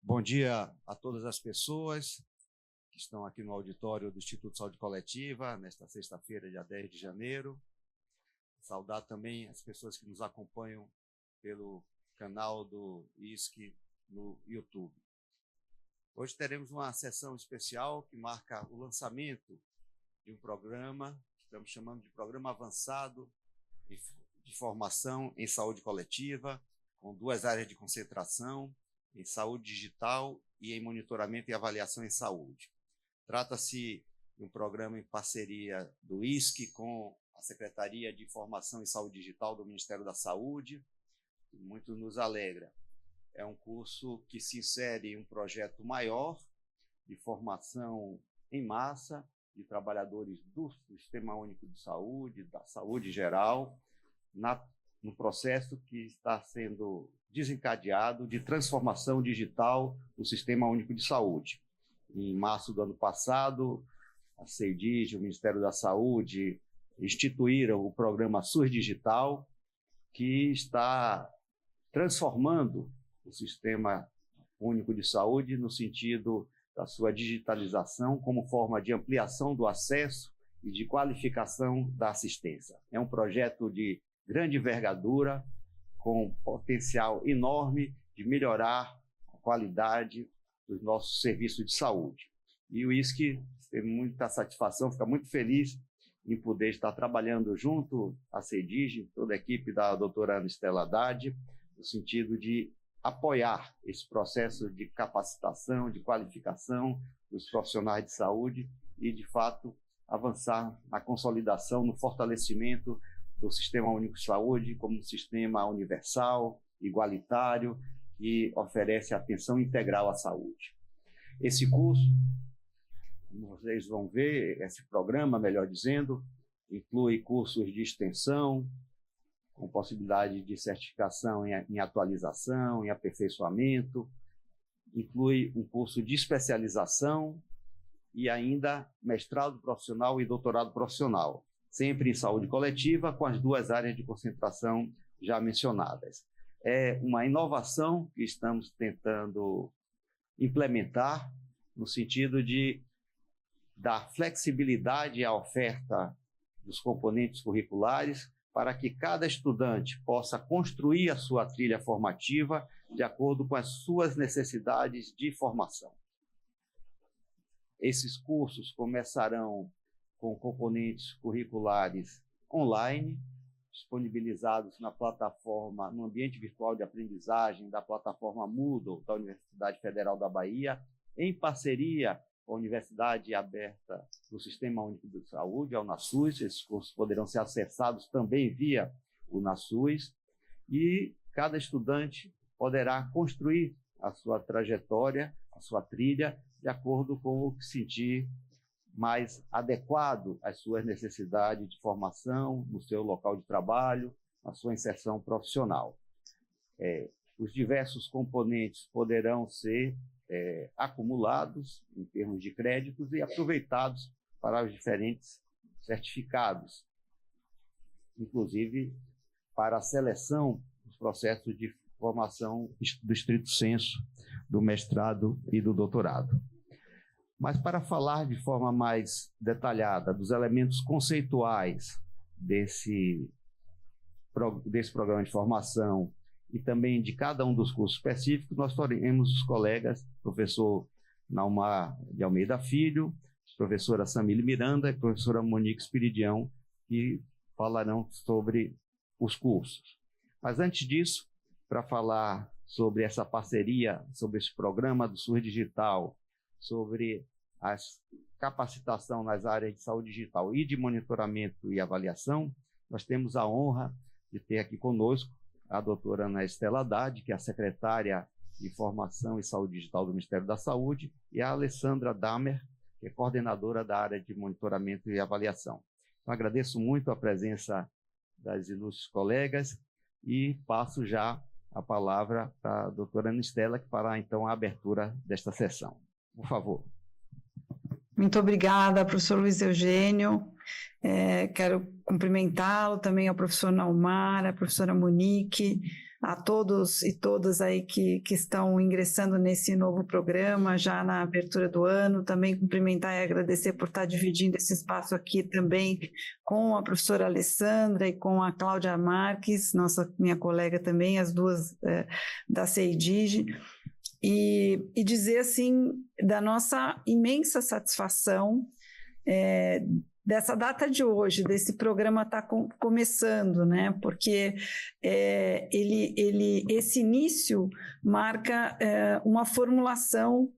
Bom dia a todas as pessoas que estão aqui no auditório do Instituto de Saúde Coletiva, nesta sexta-feira, dia 10 de janeiro. Saudar também as pessoas que nos acompanham pelo canal do ISC no YouTube. Hoje teremos uma sessão especial que marca o lançamento de um programa que estamos chamando de Programa Avançado de Formação em Saúde Coletiva, com 2 áreas de concentração, em saúde digital e em monitoramento e avaliação em saúde. Trata-se de um programa em parceria do ISC com a Secretaria de Informação e Saúde Digital do Ministério da Saúde, que muito nos alegra. É um curso que se insere em um projeto maior de formação em massa de trabalhadores do Sistema Único de Saúde, da saúde geral, no processo que está sendo desencadeado de transformação digital do Sistema Único de Saúde. Em março do ano passado, a CEDIG, o Ministério da Saúde, instituíram o programa SUS Digital, que está transformando o Sistema Único de Saúde no sentido da sua digitalização como forma de ampliação do acesso e de qualificação da assistência. É um projeto de grande envergadura, com potencial enorme de melhorar a qualidade dos nossos serviços de saúde. E o ISC tem muita satisfação, fica muito feliz em poder estar trabalhando junto à CEDIG, toda a equipe da doutora Ana Estela Haddad, no sentido de apoiar esse processo de capacitação, de qualificação dos profissionais de saúde e, de fato, avançar na consolidação, no fortalecimento do Sistema Único de Saúde como um sistema universal, igualitário, que oferece atenção integral à saúde. Esse curso, como vocês vão ver, esse programa, melhor dizendo, inclui cursos de extensão, com possibilidade de certificação em atualização, em aperfeiçoamento, inclui um curso de especialização e ainda mestrado profissional e doutorado profissional, sempre em saúde coletiva, com as 2 áreas de concentração já mencionadas. É uma inovação que estamos tentando implementar no sentido de dar flexibilidade à oferta dos componentes curriculares para que cada estudante possa construir a sua trilha formativa de acordo com as suas necessidades de formação. Esses cursos começarão com componentes curriculares online, disponibilizados na plataforma, no ambiente virtual de aprendizagem da plataforma Moodle da Universidade Federal da Bahia, em parceria com a Universidade Aberta do Sistema Único de Saúde, a UNASUS. Esses cursos poderão ser acessados também via o UNASUS, e cada estudante poderá construir a sua trajetória, a sua trilha, de acordo com o que sentir mais adequado às suas necessidades de formação, no seu local de trabalho, na sua inserção profissional. Os diversos componentes poderão ser acumulados em termos de créditos e aproveitados para os diferentes certificados, inclusive para a seleção dos processos de formação do estrito sensu, do mestrado e do doutorado. Mas para falar de forma mais detalhada dos elementos conceituais desse programa de formação e também de cada um dos cursos específicos, nós teremos os colegas, professor Naumar de Almeida Filho, professora Samile Miranda e professora Monique Espiridião, que falarão sobre os cursos. Mas antes disso, para falar sobre essa parceria, sobre esse programa do SUS Digital, sobre a capacitação nas áreas de saúde digital e de monitoramento e avaliação, nós temos a honra de ter aqui conosco a doutora Ana Estela Haddad, que é a secretária de Informação e Saúde Digital do Ministério da Saúde, e a Alessandra Damer, que é coordenadora da área de monitoramento e avaliação. Então, agradeço muito a presença das ilustres colegas e passo já a palavra para a doutora Ana Estela, que fará, então, a abertura desta sessão. Por favor. Muito obrigada, professor Luiz Eugênio. Quero cumprimentá-lo, também ao professor Naumar, a professora Monique, a todos e todas aí que estão ingressando nesse novo programa, já na abertura do ano. Também cumprimentar e agradecer por estar dividindo esse espaço aqui também com a professora Alessandra e com a Cláudia Marques, minha colega também, as duas da CEIDIG, e dizer, assim, da nossa imensa satisfação dessa data de hoje, desse programa estar começando, né? Porque esse início marca uma formulação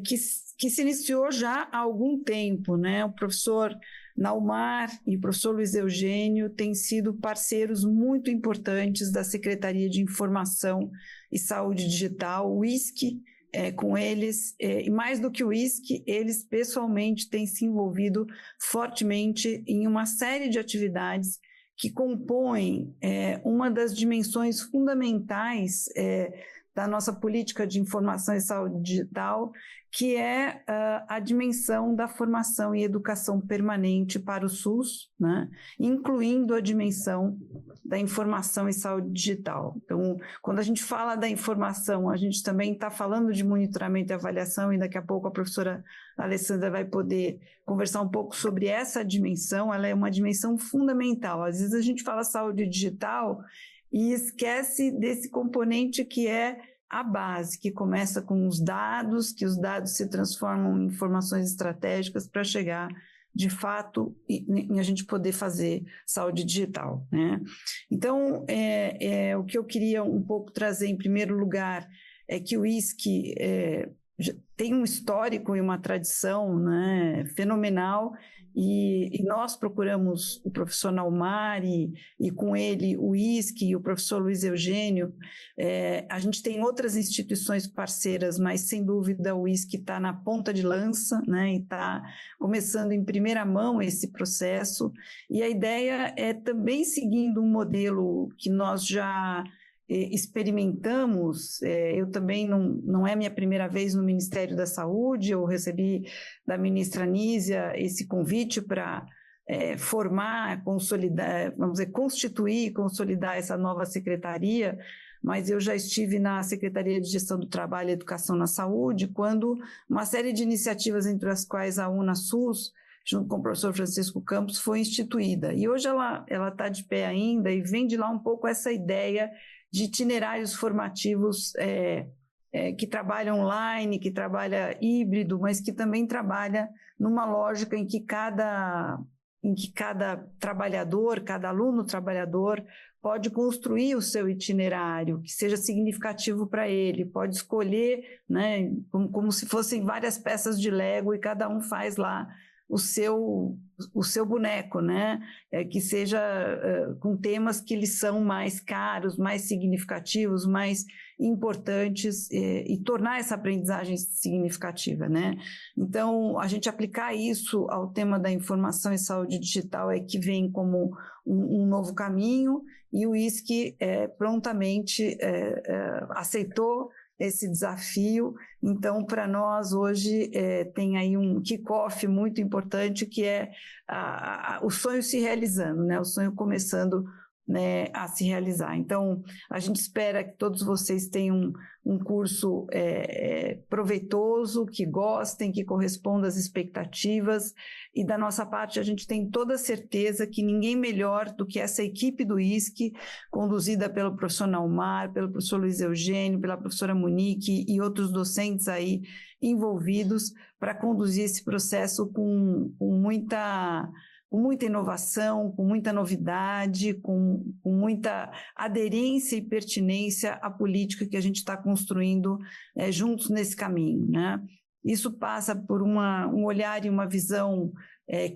que se iniciou já há algum tempo, né? O professor Naumar e o professor Luiz Eugênio têm sido parceiros muito importantes da Secretaria de Informação e Saúde Digital, o ISC, com eles, e mais do que o ISC, eles pessoalmente têm se envolvido fortemente em uma série de atividades que compõem uma das dimensões fundamentais da nossa política de informação e saúde digital, que é a dimensão da formação e educação permanente para o SUS, né? Incluindo a dimensão da informação e saúde digital. Então, quando a gente fala da informação, a gente também está falando de monitoramento e avaliação, e daqui a pouco a professora Alessandra vai poder conversar um pouco sobre essa dimensão. Ela é uma dimensão fundamental. Às vezes a gente fala saúde digital e esquece desse componente que é a base, que começa com os dados, que os dados se transformam em informações estratégicas para chegar, de fato, em a gente poder fazer saúde digital, né? Então, o que eu queria um pouco trazer em primeiro lugar é que o ISC tem um histórico e uma tradição, né, fenomenal, e nós procuramos o professor Naumar e com ele o ISC e o professor Luiz Eugênio. A gente tem outras instituições parceiras, mas sem dúvida o ISC está na ponta de lança, né, e está começando em primeira mão esse processo, e a ideia é também seguindo um modelo que nós já experimentamos. Eu também não é minha primeira vez no Ministério da Saúde. Eu recebi da ministra Nízia esse convite para formar, consolidar, vamos dizer, constituir e consolidar essa nova secretaria, mas eu já estive na Secretaria de Gestão do Trabalho e Educação na Saúde, quando uma série de iniciativas, entre as quais a UNASUS, junto com o professor Francisco Campos, foi instituída. E hoje ela está de pé ainda, e vem de lá um pouco essa ideia de itinerários formativos que trabalham online, que trabalha híbrido, mas que também trabalha numa lógica em que cada trabalhador, cada aluno trabalhador pode construir o seu itinerário, que seja significativo para ele, pode escolher, né, como se fossem várias peças de Lego, e cada um faz lá o seu boneco, né? Que seja com temas que lhes são mais caros, mais significativos, mais importantes, e tornar essa aprendizagem significativa, né? Então, a gente aplicar isso ao tema da informação e saúde digital é que vem como um novo caminho, e o ISC prontamente aceitou esse desafio. Então, para nós, hoje, tem aí um kick-off muito importante, que é o sonho se realizando, né? O sonho começando, né, a se realizar. Então, a gente espera que todos vocês tenham um curso proveitoso, que gostem, que corresponda às expectativas, e da nossa parte a gente tem toda a certeza que ninguém melhor do que essa equipe do ISC, conduzida pelo professor Naumar, pelo professor Luiz Eugênio, pela professora Monique e outros docentes aí envolvidos, para conduzir esse processo com muita inovação, com muita novidade, com muita aderência e pertinência à política que a gente está construindo juntos nesse caminho, né? Isso passa por um olhar e uma visão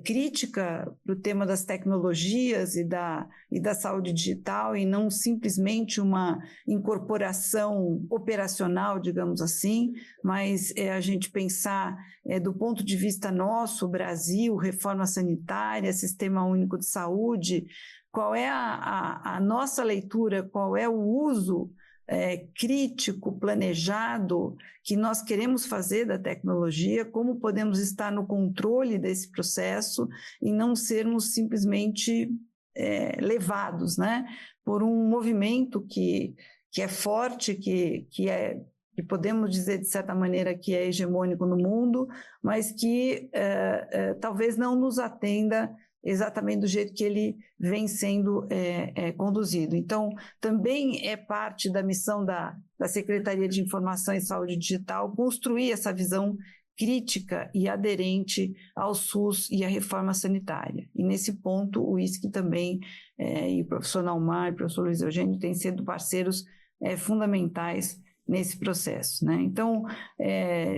crítica para o tema das tecnologias e da saúde digital, e não simplesmente uma incorporação operacional, digamos assim, mas a gente pensar do ponto de vista nosso, Brasil, reforma sanitária, sistema único de saúde, qual é a nossa leitura, qual é o uso crítico, planejado, que nós queremos fazer da tecnologia, como podemos estar no controle desse processo e não sermos simplesmente levados, né, por um movimento que é forte, que podemos dizer, de certa maneira, que é hegemônico no mundo, mas que talvez não nos atenda exatamente do jeito que ele vem sendo conduzido. Então, também é parte da missão da Secretaria de Informação e Saúde Digital construir essa visão crítica e aderente ao SUS e à reforma sanitária. E nesse ponto, o ISC também, e o professor Naumar e o professor Luiz Eugênio têm sido parceiros fundamentais nesse processo, né? Então,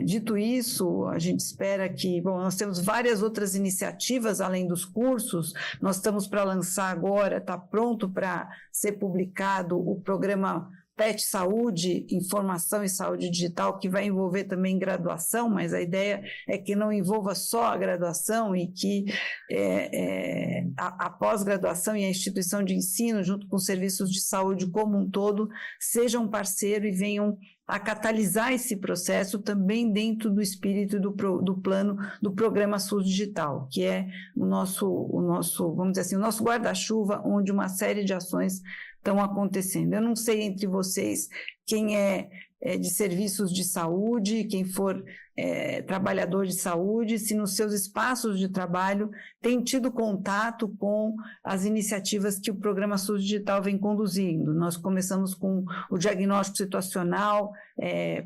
dito isso, a gente espera que, nós temos várias outras iniciativas além dos cursos. Nós estamos para lançar agora, está pronto para ser publicado o programa PET Saúde, Informação e Saúde Digital, que vai envolver também graduação, mas a ideia é que não envolva só a graduação e que a pós-graduação e a instituição de ensino, junto com os serviços de saúde como um todo, sejam parceiro e venham a catalisar esse processo também dentro do espírito do plano do programa SUS Digital, que é o nosso, vamos dizer assim, o nosso guarda-chuva, onde uma série de ações estão acontecendo. Eu não sei entre vocês quem é de serviços de saúde, quem for trabalhador de saúde, se nos seus espaços de trabalho tem tido contato com as iniciativas que o programa SUS Digital vem conduzindo. Nós começamos com o diagnóstico situacional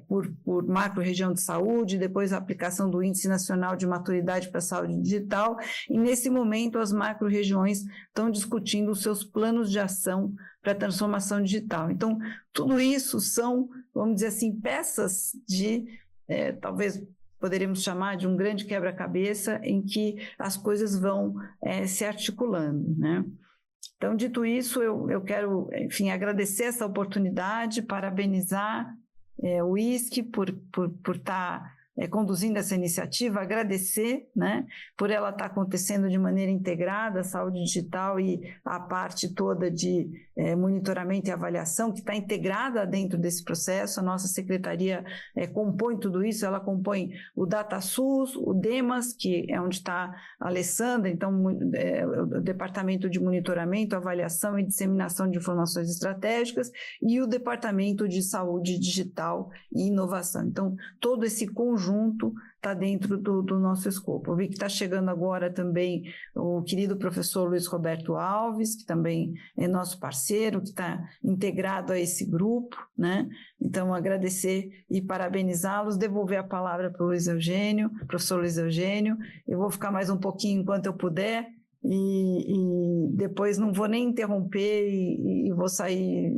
por macro-região de saúde, depois a aplicação do Índice Nacional de Maturidade para a Saúde Digital, e nesse momento as macro-regiões estão discutindo os seus planos de ação para a transformação digital. Então, tudo isso são, vamos dizer assim, peças de, talvez poderíamos chamar de um grande quebra-cabeça em que as coisas vão se articulando, né? Então, dito isso, eu quero, enfim, agradecer essa oportunidade, parabenizar o ISC por estar conduzindo essa iniciativa, agradecer, né, por ela estar acontecendo de maneira integrada, a saúde digital e a parte toda de monitoramento e avaliação, que está integrada dentro desse processo. A nossa secretaria compõe tudo isso, ela compõe o DataSUS, o DEMAS, que é onde está a Alessandra, então o Departamento de Monitoramento, Avaliação e Disseminação de Informações Estratégicas, e o Departamento de Saúde Digital e Inovação. Então, todo esse conjunto está dentro do nosso escopo. Eu vi que está chegando agora também o querido professor Luiz Roberto Alves, que também é nosso parceiro, que está integrado a esse grupo, né? Então, agradecer e parabenizá-los, devolver a palavra para o Luiz Eugênio, professor Luiz Eugênio. Eu vou ficar mais um pouquinho enquanto eu puder e depois não vou nem interromper e vou sair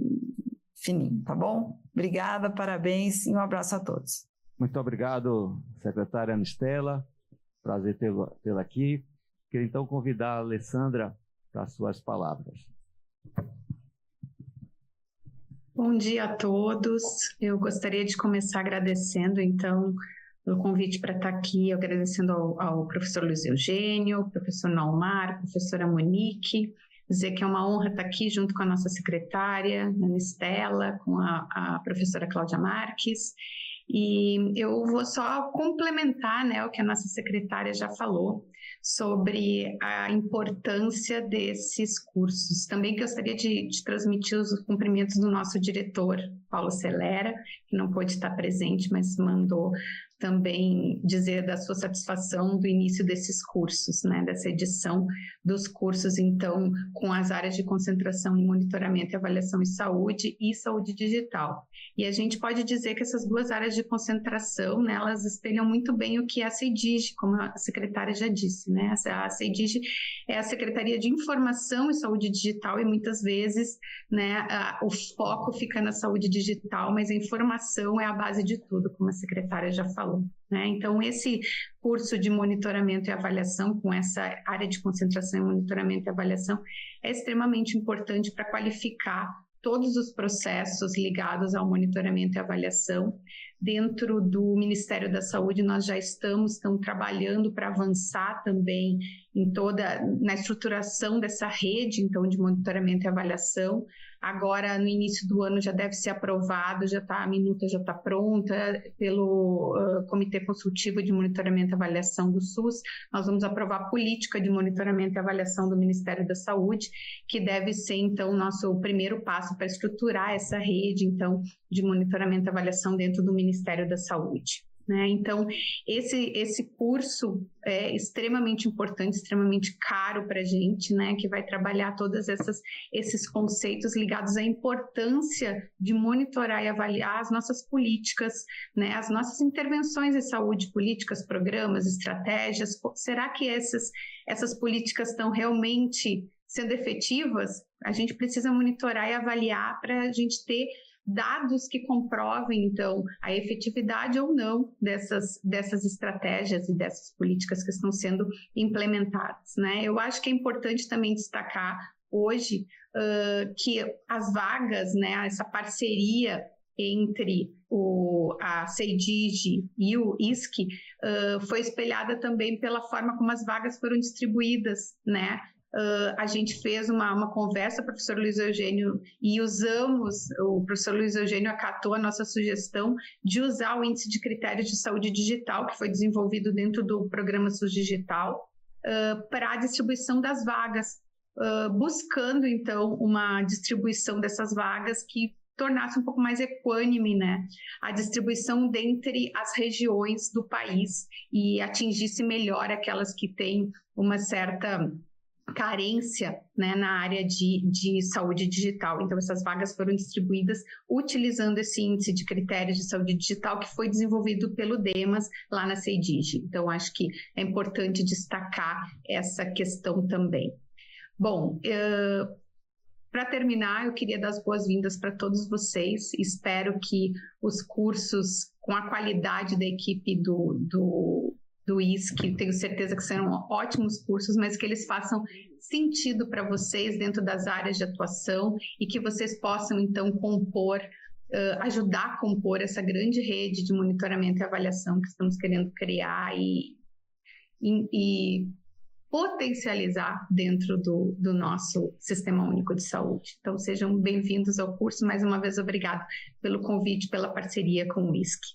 fininho, tá bom? Obrigada, parabéns e um abraço a todos. Muito obrigado, secretária Anistela. Prazer tê-la aqui. Queria então convidar a Alessandra para as suas palavras. Bom dia a todos. Eu gostaria de começar agradecendo, então, o convite para estar aqui, agradecendo ao professor Luiz Eugênio, professor Naumar, professora Monique, dizer que é uma honra estar aqui junto com a nossa secretária, Anistela, com a professora Cláudia Marques. E eu vou só complementar, né, o que a nossa secretária já falou sobre a importância desses cursos. Também gostaria de transmitir os cumprimentos do nosso diretor, Paulo Celera, que não pôde estar presente, mas mandou também dizer da sua satisfação do início desses cursos, né, dessa edição dos cursos, então, com as áreas de concentração em monitoramento e avaliação em saúde e saúde digital. E a gente pode dizer que essas duas áreas de concentração, né, elas espelham muito bem o que é a CEDIG, como a secretária já disse, né, a CEDIG é a Secretaria de Informação e Saúde Digital e muitas vezes, né, o foco fica na saúde digital, mas a informação é a base de tudo, como a secretária já falou. Né? Então, esse curso de monitoramento e avaliação, com essa área de concentração em monitoramento e avaliação, é extremamente importante para qualificar todos os processos ligados ao monitoramento e avaliação. Dentro do Ministério da Saúde, nós já estamos trabalhando para avançar também na estruturação dessa rede, então, de monitoramento e avaliação. agora no início do ano já deve ser aprovado, a minuta já está pronta pelo Comitê Consultivo de Monitoramento e Avaliação do SUS. Nós vamos aprovar a política de monitoramento e avaliação do Ministério da Saúde, que deve ser, então, o nosso primeiro passo para estruturar essa rede, então, de monitoramento e avaliação dentro do Ministério da Saúde. Né? Então, esse curso é extremamente importante, extremamente caro para a gente, né? Que vai trabalhar todos esses conceitos ligados à importância de monitorar e avaliar as nossas políticas, né? As nossas intervenções em saúde, políticas, programas, estratégias. Será que essas políticas estão realmente sendo efetivas? A gente precisa monitorar e avaliar para a gente ter dados que comprovem, então, a efetividade ou não dessas estratégias e dessas políticas que estão sendo implementadas, né? Eu acho que é importante também destacar hoje que as vagas, né, essa parceria entre a CEDIG e o ISC foi espelhada também pela forma como as vagas foram distribuídas, né? A gente fez uma conversa, professor Luiz Eugênio, e o professor Luiz Eugênio acatou a nossa sugestão de usar o Índice de Critérios de Saúde Digital, que foi desenvolvido dentro do programa SUS Digital, para a distribuição das vagas, buscando, então, uma distribuição dessas vagas que tornasse um pouco mais equânime, né, a distribuição dentre as regiões do país e atingisse melhor aquelas que têm uma certa carência, né, na área de saúde digital. Então, essas vagas foram distribuídas utilizando esse índice de critérios de saúde digital que foi desenvolvido pelo DEMAS lá na CEDIG. Então, acho que é importante destacar essa questão também. Bom, para terminar, eu queria dar as boas-vindas para todos vocês. Espero que os cursos, com a qualidade da equipe do ISC, tenho certeza que serão ótimos cursos, mas que eles façam sentido para vocês dentro das áreas de atuação e que vocês possam, então, ajudar a compor essa grande rede de monitoramento e avaliação que estamos querendo criar e potencializar dentro do nosso Sistema Único de Saúde. Então, sejam bem-vindos ao curso. Mais uma vez, obrigado pelo convite, pela parceria com o ISC.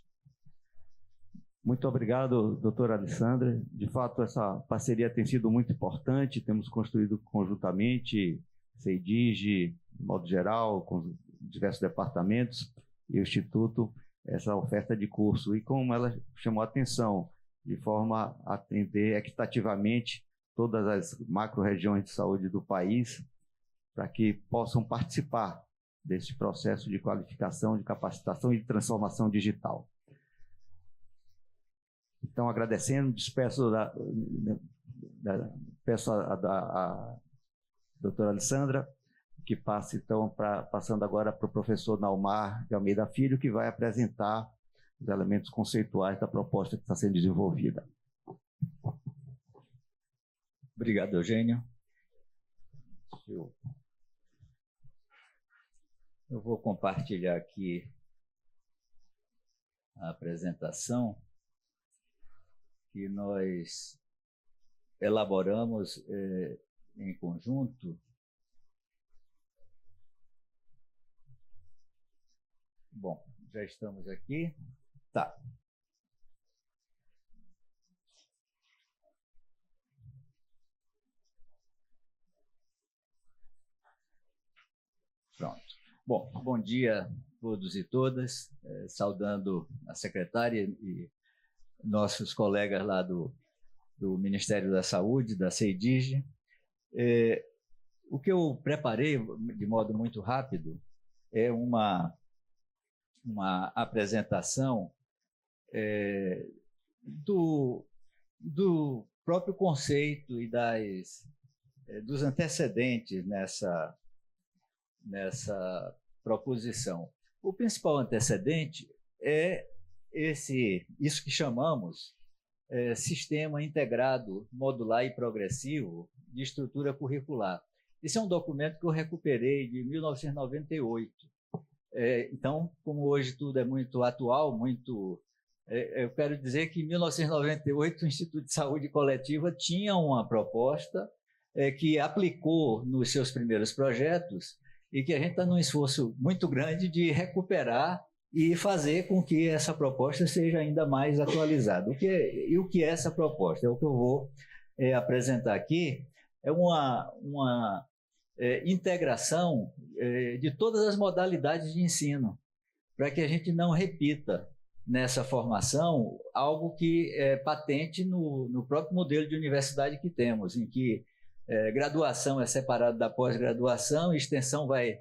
Muito obrigado, doutora Alessandra. De fato, essa parceria tem sido muito importante, temos construído conjuntamente, CEDIG, de modo geral, com diversos departamentos e o Instituto, essa oferta de curso. E como ela chamou a atenção, de forma a atender equitativamente todas as macro-regiões de saúde do país, para que possam participar desse processo de qualificação, de capacitação e de transformação digital. Então, agradecendo, peço a doutora Alessandra que passe, então, passando agora para o professor Naumar de Almeida Filho, que vai apresentar os elementos conceituais da proposta que está sendo desenvolvida. Obrigado, Eugênio. Eu vou compartilhar aqui a apresentação que nós elaboramos em conjunto. Bom, já estamos aqui. Tá. Pronto. Bom dia a todos e todas, saudando a secretária e nossos colegas lá do Ministério da Saúde, da CEDIG. O que eu preparei de modo muito rápido é uma apresentação do próprio conceito e dos antecedentes nessa proposição. O principal antecedente é isso que chamamos Sistema Integrado, Modular e Progressivo de Estrutura Curricular. Esse é um documento que eu recuperei de 1998. Então, como hoje tudo é muito atual, eu quero dizer que em 1998 o Instituto de Saúde Coletiva tinha uma proposta que aplicou nos seus primeiros projetos e que a gente está num esforço muito grande de recuperar e fazer com que essa proposta seja ainda mais atualizada. O que é essa proposta? É o que eu vou apresentar aqui, é uma integração de todas as modalidades de ensino, para que a gente não repita nessa formação algo que é patente no próprio modelo de universidade que temos, em que graduação é separada da pós-graduação, extensão vai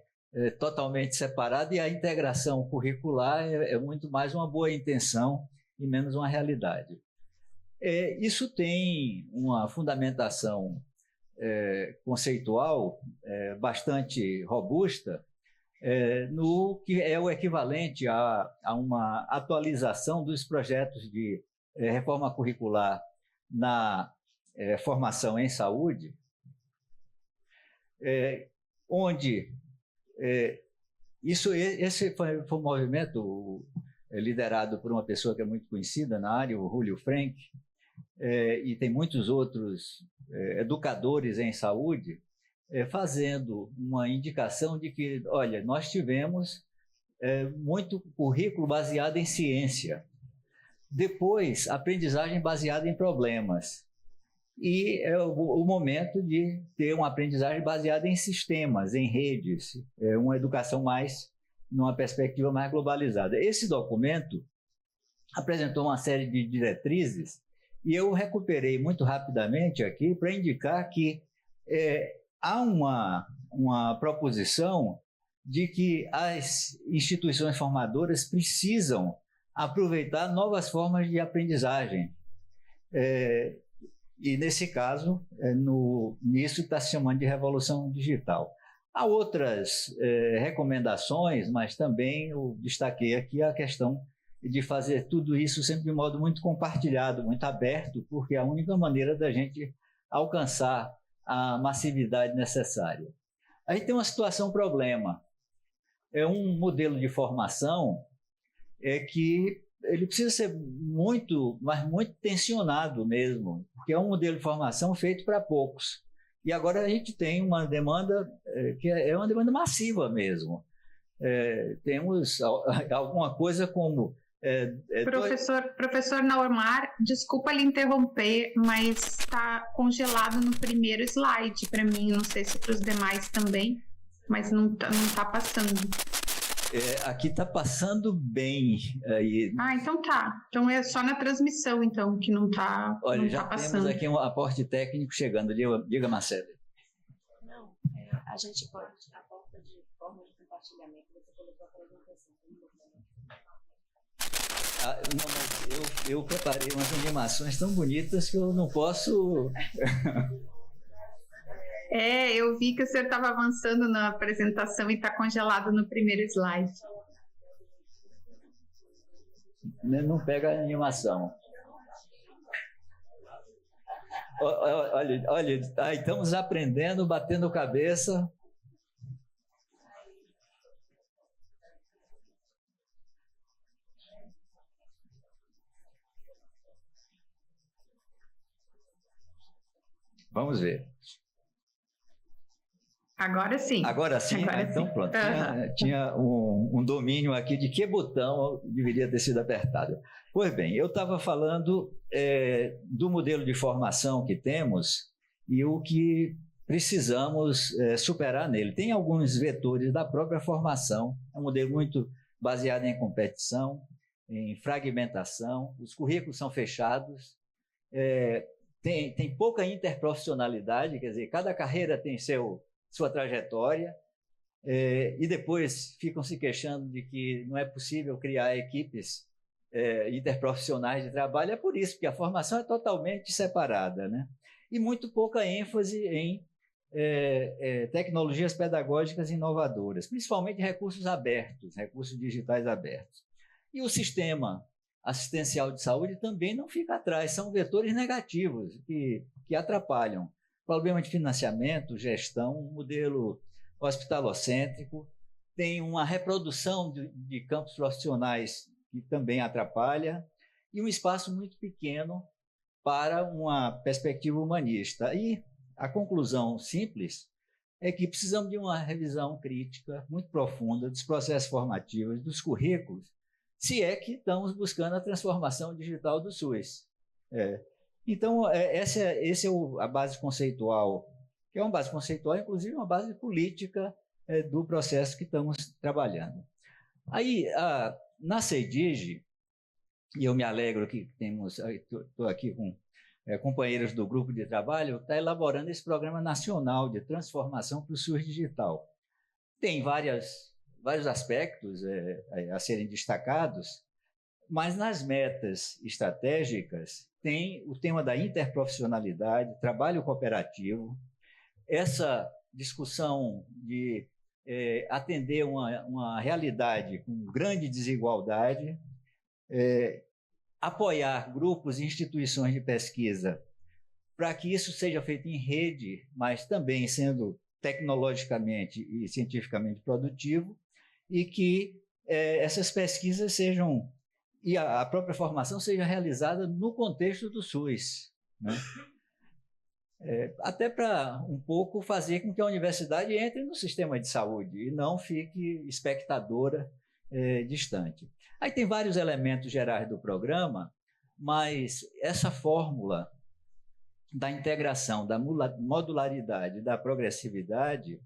totalmente separada, e a integração curricular é muito mais uma boa intenção e menos uma realidade. Isso tem uma fundamentação conceitual bastante robusta, no que é o equivalente a uma atualização dos projetos de reforma curricular na formação em saúde, onde esse foi um movimento liderado por uma pessoa que é muito conhecida na área, o Julio Frenk, e tem muitos outros educadores em saúde, fazendo uma indicação de que, olha, nós tivemos muito currículo baseado em ciência, depois aprendizagem baseada em problemas, e é o momento de ter uma aprendizagem baseada em sistemas, em redes, uma educação mais, numa perspectiva mais globalizada. Esse documento apresentou uma série de diretrizes, e eu recuperei muito rapidamente aqui para indicar que há uma proposição de que as instituições formadoras precisam aproveitar novas formas de aprendizagem. E, nesse caso, nisso que está se chamando de revolução digital. Há outras recomendações, mas também eu destaquei aqui a questão de fazer tudo isso sempre de modo muito compartilhado, muito aberto, porque é a única maneira da gente alcançar a massividade necessária. Aí tem uma situação problema. É um modelo de formação que ele precisa ser muito, mas muito tensionado mesmo, porque é um modelo de formação feito para poucos. E agora a gente tem uma demanda que é uma demanda massiva mesmo. Temos alguma coisa como... Professor Naumar, desculpa lhe interromper, mas está congelado no primeiro slide para mim, não sei se para os demais também, mas não tá passando. Aqui está passando bem. Então tá. Então é só na transmissão, então, que não está passando. Olha, já temos aqui um aporte técnico chegando. Diga, Marcelo. Não, a gente pode, a porta de forma de compartilhamento, você colocou a apresentação. Não, mas eu preparei umas animações tão bonitas que eu não posso... Eu vi que o senhor estava avançando na apresentação e está congelado no primeiro slide. Não pega a animação. Olha, estamos aprendendo, batendo cabeça. Vamos ver. Agora sim. Agora sim? Então pronto. Tinha um domínio aqui de que botão deveria ter sido apertado. Pois bem, eu estava falando do modelo de formação que temos e o que precisamos superar nele. Tem alguns vetores da própria formação, é um modelo muito baseado em competição, em fragmentação, os currículos são fechados, tem pouca interprofissionalidade, quer dizer, cada carreira tem sua trajetória, e depois ficam se queixando de que não é possível criar equipes interprofissionais de trabalho. É por isso, porque a formação é totalmente separada, né? E muito pouca ênfase em tecnologias pedagógicas inovadoras, principalmente recursos abertos, recursos digitais abertos. E o sistema assistencial de saúde também não fica atrás, são vetores negativos que atrapalham. Problema de financiamento, gestão, um modelo hospitalocêntrico, tem uma reprodução de campos profissionais que também atrapalha, e um espaço muito pequeno para uma perspectiva humanista. E a conclusão simples é que precisamos de uma revisão crítica muito profunda dos processos formativos, dos currículos, se é que estamos buscando a transformação digital do SUS. Então, essa é a base conceitual, que é uma base conceitual, inclusive uma base política do processo que estamos trabalhando. Aí, na CEDIG, e eu me alegro que estou aqui com companheiros do grupo de trabalho, está elaborando esse Programa Nacional de Transformação para o SUS Digital. Tem vários aspectos a serem destacados, mas nas metas estratégicas tem o tema da interprofissionalidade, trabalho cooperativo, essa discussão de atender uma realidade com grande desigualdade, apoiar grupos e instituições de pesquisa para que isso seja feito em rede, mas também sendo tecnologicamente e cientificamente produtivo, e que essas pesquisas sejam, e a própria formação seja realizada no contexto do SUS, né? Até para um pouco fazer com que a universidade entre no sistema de saúde e não fique espectadora distante. Aí tem vários elementos gerais do programa, mas essa fórmula da integração, da modularidade, da progressividade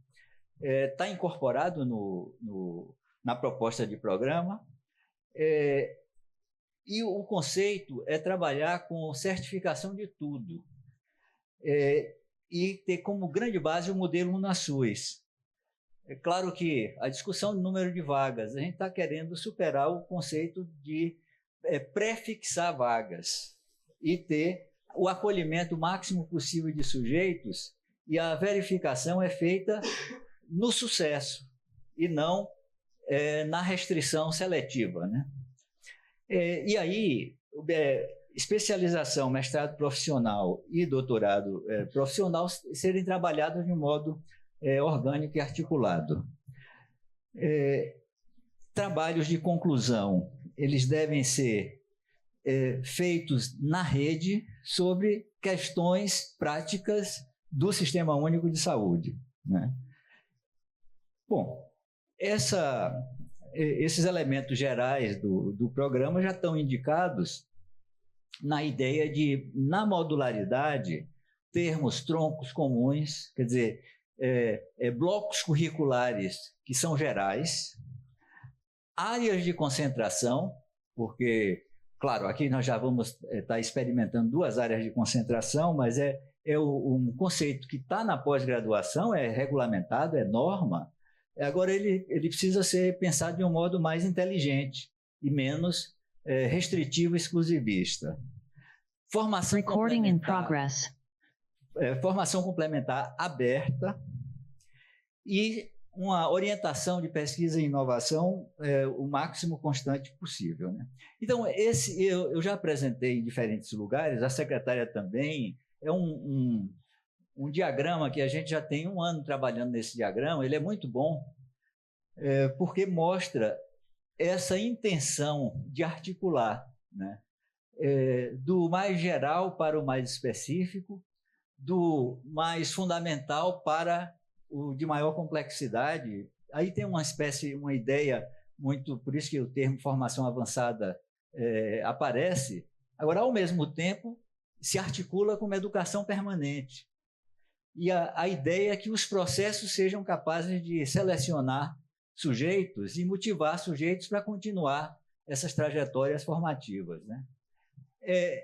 está incorporado na proposta de programa, e o conceito é trabalhar com certificação de tudo, e ter como grande base o modelo UnaSUS. É claro que a discussão do número de vagas, a gente está querendo superar o conceito de prefixar vagas e ter o acolhimento máximo possível de sujeitos, e a verificação é feita no sucesso e não na restrição seletiva, né? E aí, especialização, mestrado profissional e doutorado profissional serem trabalhados de modo orgânico e articulado. Trabalhos de conclusão, eles devem ser feitos na rede sobre questões práticas do Sistema Único de Saúde, né? Bom, esses elementos gerais do programa já estão indicados na ideia de, na modularidade, termos troncos comuns, quer dizer, blocos curriculares que são gerais, áreas de concentração, porque, claro, aqui nós já vamos estar experimentando 2 áreas de concentração, mas um conceito que está na pós-graduação, é regulamentado, é norma. Agora ele precisa ser pensado de um modo mais inteligente e menos restritivo e exclusivista. Formação complementar aberta e uma orientação de pesquisa e inovação o máximo constante possível, né? Então, eu já apresentei em diferentes lugares, a secretária também, é um diagrama que a gente já tem 1 ano trabalhando nesse diagrama, ele é muito bom, porque mostra essa intenção de articular, né? Do mais geral para o mais específico, do mais fundamental para o de maior complexidade. Aí tem uma ideia muito, por isso que o termo formação avançada aparece. Agora, ao mesmo tempo, se articula com uma educação permanente. E a ideia é que os processos sejam capazes de selecionar sujeitos e motivar sujeitos para continuar essas trajetórias formativas, né?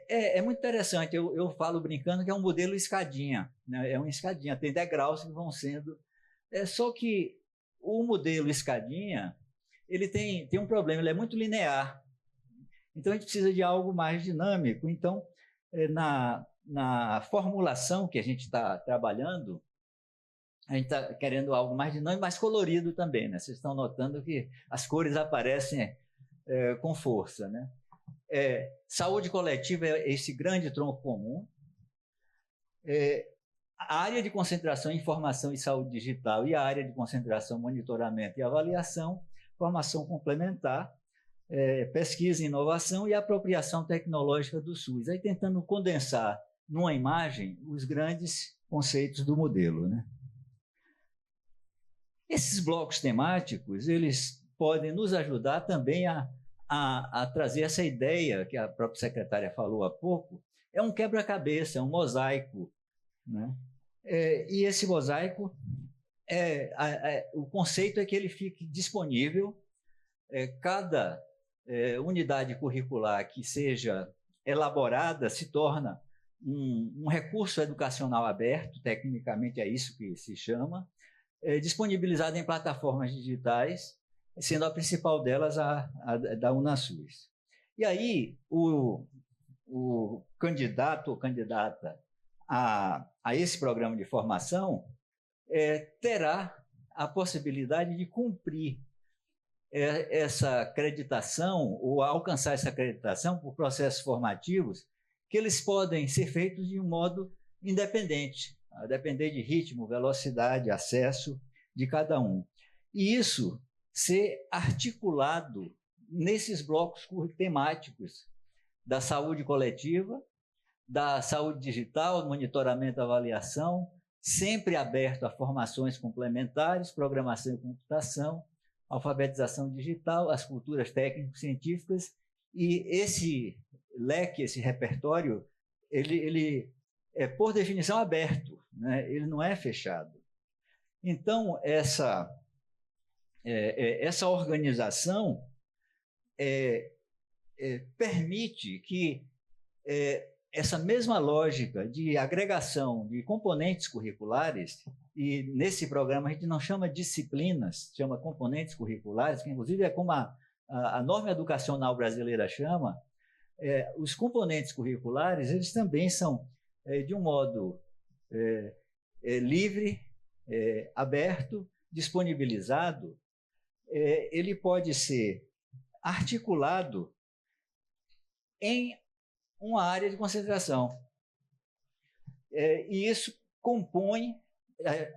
É muito interessante, eu falo brincando que é um modelo escadinha, né? É uma escadinha, tem degraus que vão sendo... Só que o modelo escadinha, ele tem um problema, ele é muito linear. Então, a gente precisa de algo mais dinâmico. Então, na formulação que a gente está trabalhando, a gente está querendo algo mais dinâmico, mais colorido também, né? Vocês estão notando que as cores aparecem com força, né? Saúde coletiva é esse grande tronco comum. A área de concentração, informação e saúde digital, e a área de concentração, monitoramento e avaliação, formação complementar, pesquisa e inovação e apropriação tecnológica do SUS. Aí tentando condensar numa imagem os grandes conceitos do modelo, né? Esses blocos temáticos, eles podem nos ajudar também a trazer essa ideia que a própria secretária falou há pouco, é um quebra-cabeça, é um mosaico, né? E esse mosaico, o conceito é que ele fique disponível, cada unidade curricular que seja elaborada se torna um recurso educacional aberto, tecnicamente é isso que se chama, disponibilizado em plataformas digitais, sendo a principal delas a da UNASUS. E aí, o candidato ou candidata a esse programa de formação terá a possibilidade de cumprir essa acreditação ou alcançar essa acreditação por processos formativos que eles podem ser feitos de um modo independente, a depender de ritmo, velocidade, acesso de cada um. E isso ser articulado nesses blocos temáticos da saúde coletiva, da saúde digital, monitoramento e avaliação, sempre aberto a formações complementares, programação e computação, alfabetização digital, as culturas técnico-científicas, e esse leque, esse repertório, ele é, por definição, aberto, né? Ele não é fechado. Então, essa organização permite que essa mesma lógica de agregação de componentes curriculares, e nesse programa a gente não chama disciplinas, chama componentes curriculares, que inclusive é como a norma educacional brasileira chama, os componentes curriculares, eles também são, de um modo livre, aberto, disponibilizado, ele pode ser articulado em uma área de concentração. E isso compõe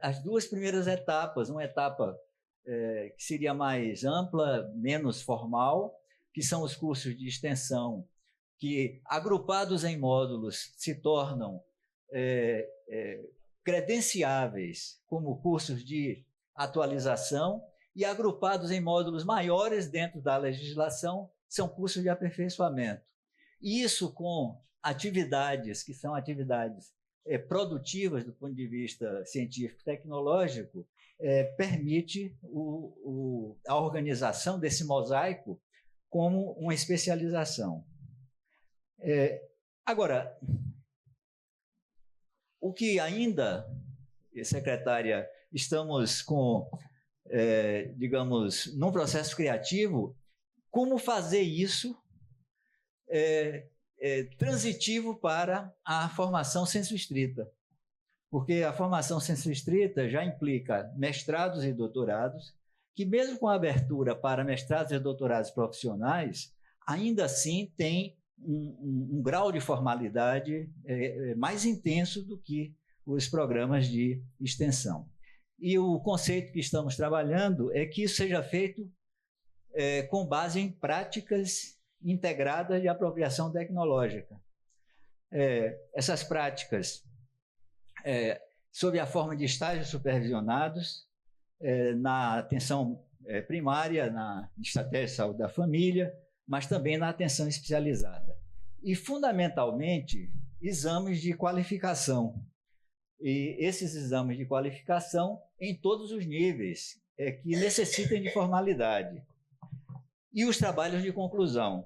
as duas primeiras etapas, uma etapa que seria mais ampla, menos formal, que são os cursos de extensão, que, agrupados em módulos, se tornam credenciáveis como cursos de atualização, e agrupados em módulos maiores dentro da legislação, são cursos de aperfeiçoamento. Isso com atividades que são atividades produtivas do ponto de vista científico-tecnológico, permite a organização desse mosaico como uma especialização. Agora, o que ainda, secretária, estamos com, digamos, num processo criativo, como fazer isso transitivo para a formação senso-estrita. Porque a formação senso-estrita já implica mestrados e doutorados, que mesmo com a abertura para mestrados e doutorados profissionais, ainda assim tem um grau de formalidade mais intenso do que os programas de extensão. E o conceito que estamos trabalhando é que isso seja feito com base em práticas integradas de apropriação tecnológica. Essas práticas, sob a forma de estágios supervisionados, na atenção primária, na estratégia de saúde da família, mas também na atenção especializada. E, fundamentalmente, exames de qualificação. E esses exames de qualificação em todos os níveis, que necessitem de formalidade. E os trabalhos de conclusão,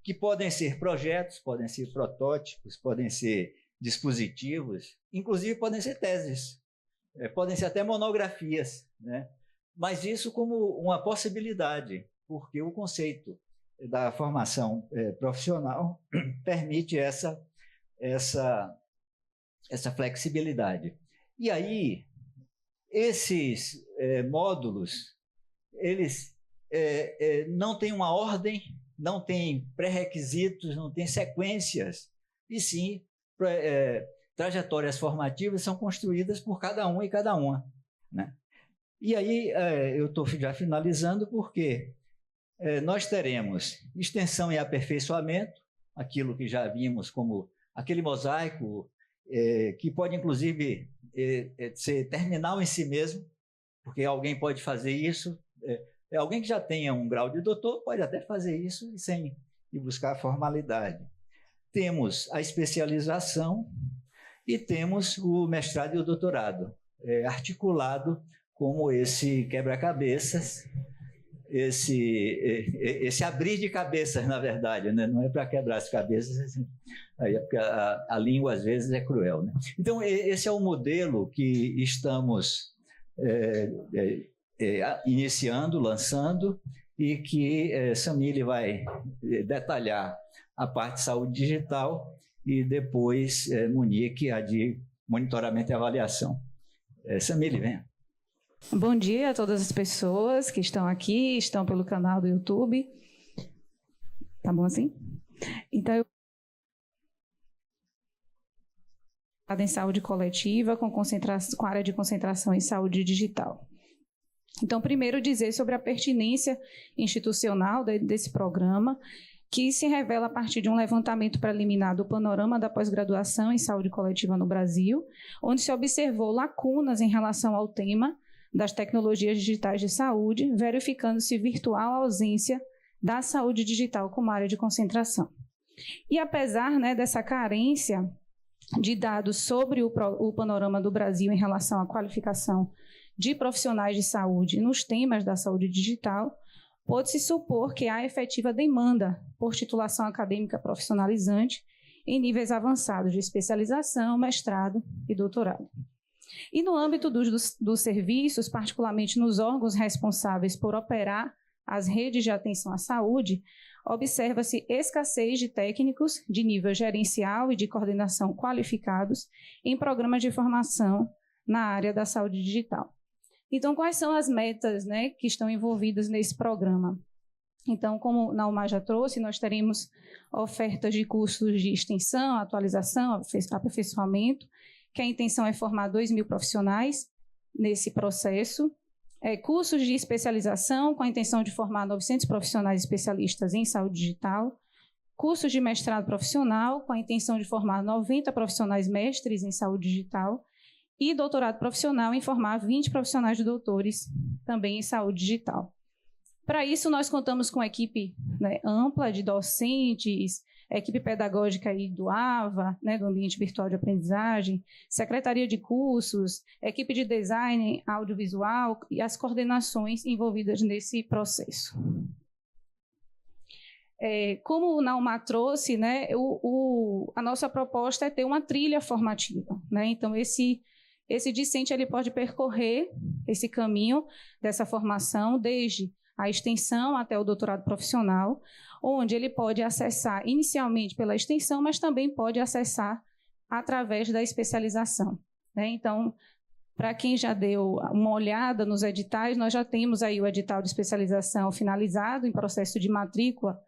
que podem ser projetos, podem ser protótipos, podem ser dispositivos, inclusive podem ser teses, podem ser até monografias, né? Mas isso como uma possibilidade, porque o conceito da formação profissional permite essa flexibilidade. E aí, esses módulos, eles não têm uma ordem, não têm pré-requisitos, não têm sequências, e sim trajetórias formativas são construídas por cada um e cada uma, né? E aí eu estou já finalizando porque nós teremos extensão e aperfeiçoamento, aquilo que já vimos como aquele mosaico que pode inclusive ser terminal em si mesmo, porque alguém pode fazer isso, alguém que já tenha um grau de doutor pode até fazer isso sem ir buscar a formalidade. Temos a especialização e temos o mestrado e o doutorado, articulado como esse quebra-cabeças, esse abrir de cabeças, na verdade, né? Não é para quebrar as cabeças, assim, aí é porque a língua às vezes é cruel, né? Então, esse é o modelo que estamos iniciando, lançando, e que Samile vai detalhar a parte de saúde digital e depois Monique a de monitoramento e avaliação. Samile, venha. Bom dia a todas as pessoas que estão aqui, estão pelo canal do YouTube. Tá bom assim? Então, eu em saúde coletiva com área de concentração em saúde digital. Então, primeiro dizer sobre a pertinência institucional desse programa, que se revela a partir de um levantamento preliminar do panorama da pós-graduação em saúde coletiva no Brasil, onde se observou lacunas em relação ao tema das tecnologias digitais de saúde, verificando-se virtual a ausência da saúde digital como área de concentração. E apesar, né, dessa carência de dados sobre o panorama do Brasil em relação à qualificação de profissionais de saúde nos temas da saúde digital, pode-se supor que há efetiva demanda por titulação acadêmica profissionalizante em níveis avançados de especialização, mestrado e doutorado. E no âmbito dos serviços, particularmente nos órgãos responsáveis por operar as redes de atenção à saúde, observa-se escassez de técnicos de nível gerencial e de coordenação qualificados em programas de formação na área da saúde digital. Então, quais são as metas, né, que estão envolvidas nesse programa? Então, como Naumar já trouxe, nós teremos ofertas de cursos de extensão, atualização, aperfeiçoamento, que a intenção é formar 2.000 profissionais nesse processo. Cursos de especialização, com a intenção de formar 900 profissionais especialistas em saúde digital. Cursos de mestrado profissional, com a intenção de formar 90 profissionais mestres em saúde digital. E doutorado profissional, em formar 20 profissionais de doutores também em saúde digital. Para isso, nós contamos com equipe, né, ampla de docentes, equipe pedagógica aí do AVA, né, do Ambiente Virtual de Aprendizagem, secretaria de cursos, equipe de design audiovisual e as coordenações envolvidas nesse processo. Como o Naumar trouxe, né, a nossa proposta é ter uma trilha formativa, né? Então, esse discente ele pode percorrer esse caminho dessa formação, desde a extensão até o doutorado profissional, onde ele pode acessar inicialmente pela extensão, mas também pode acessar através da especialização, né? Então, para quem já deu uma olhada nos editais, nós já temos aí o edital de especialização finalizado em processo de matrícula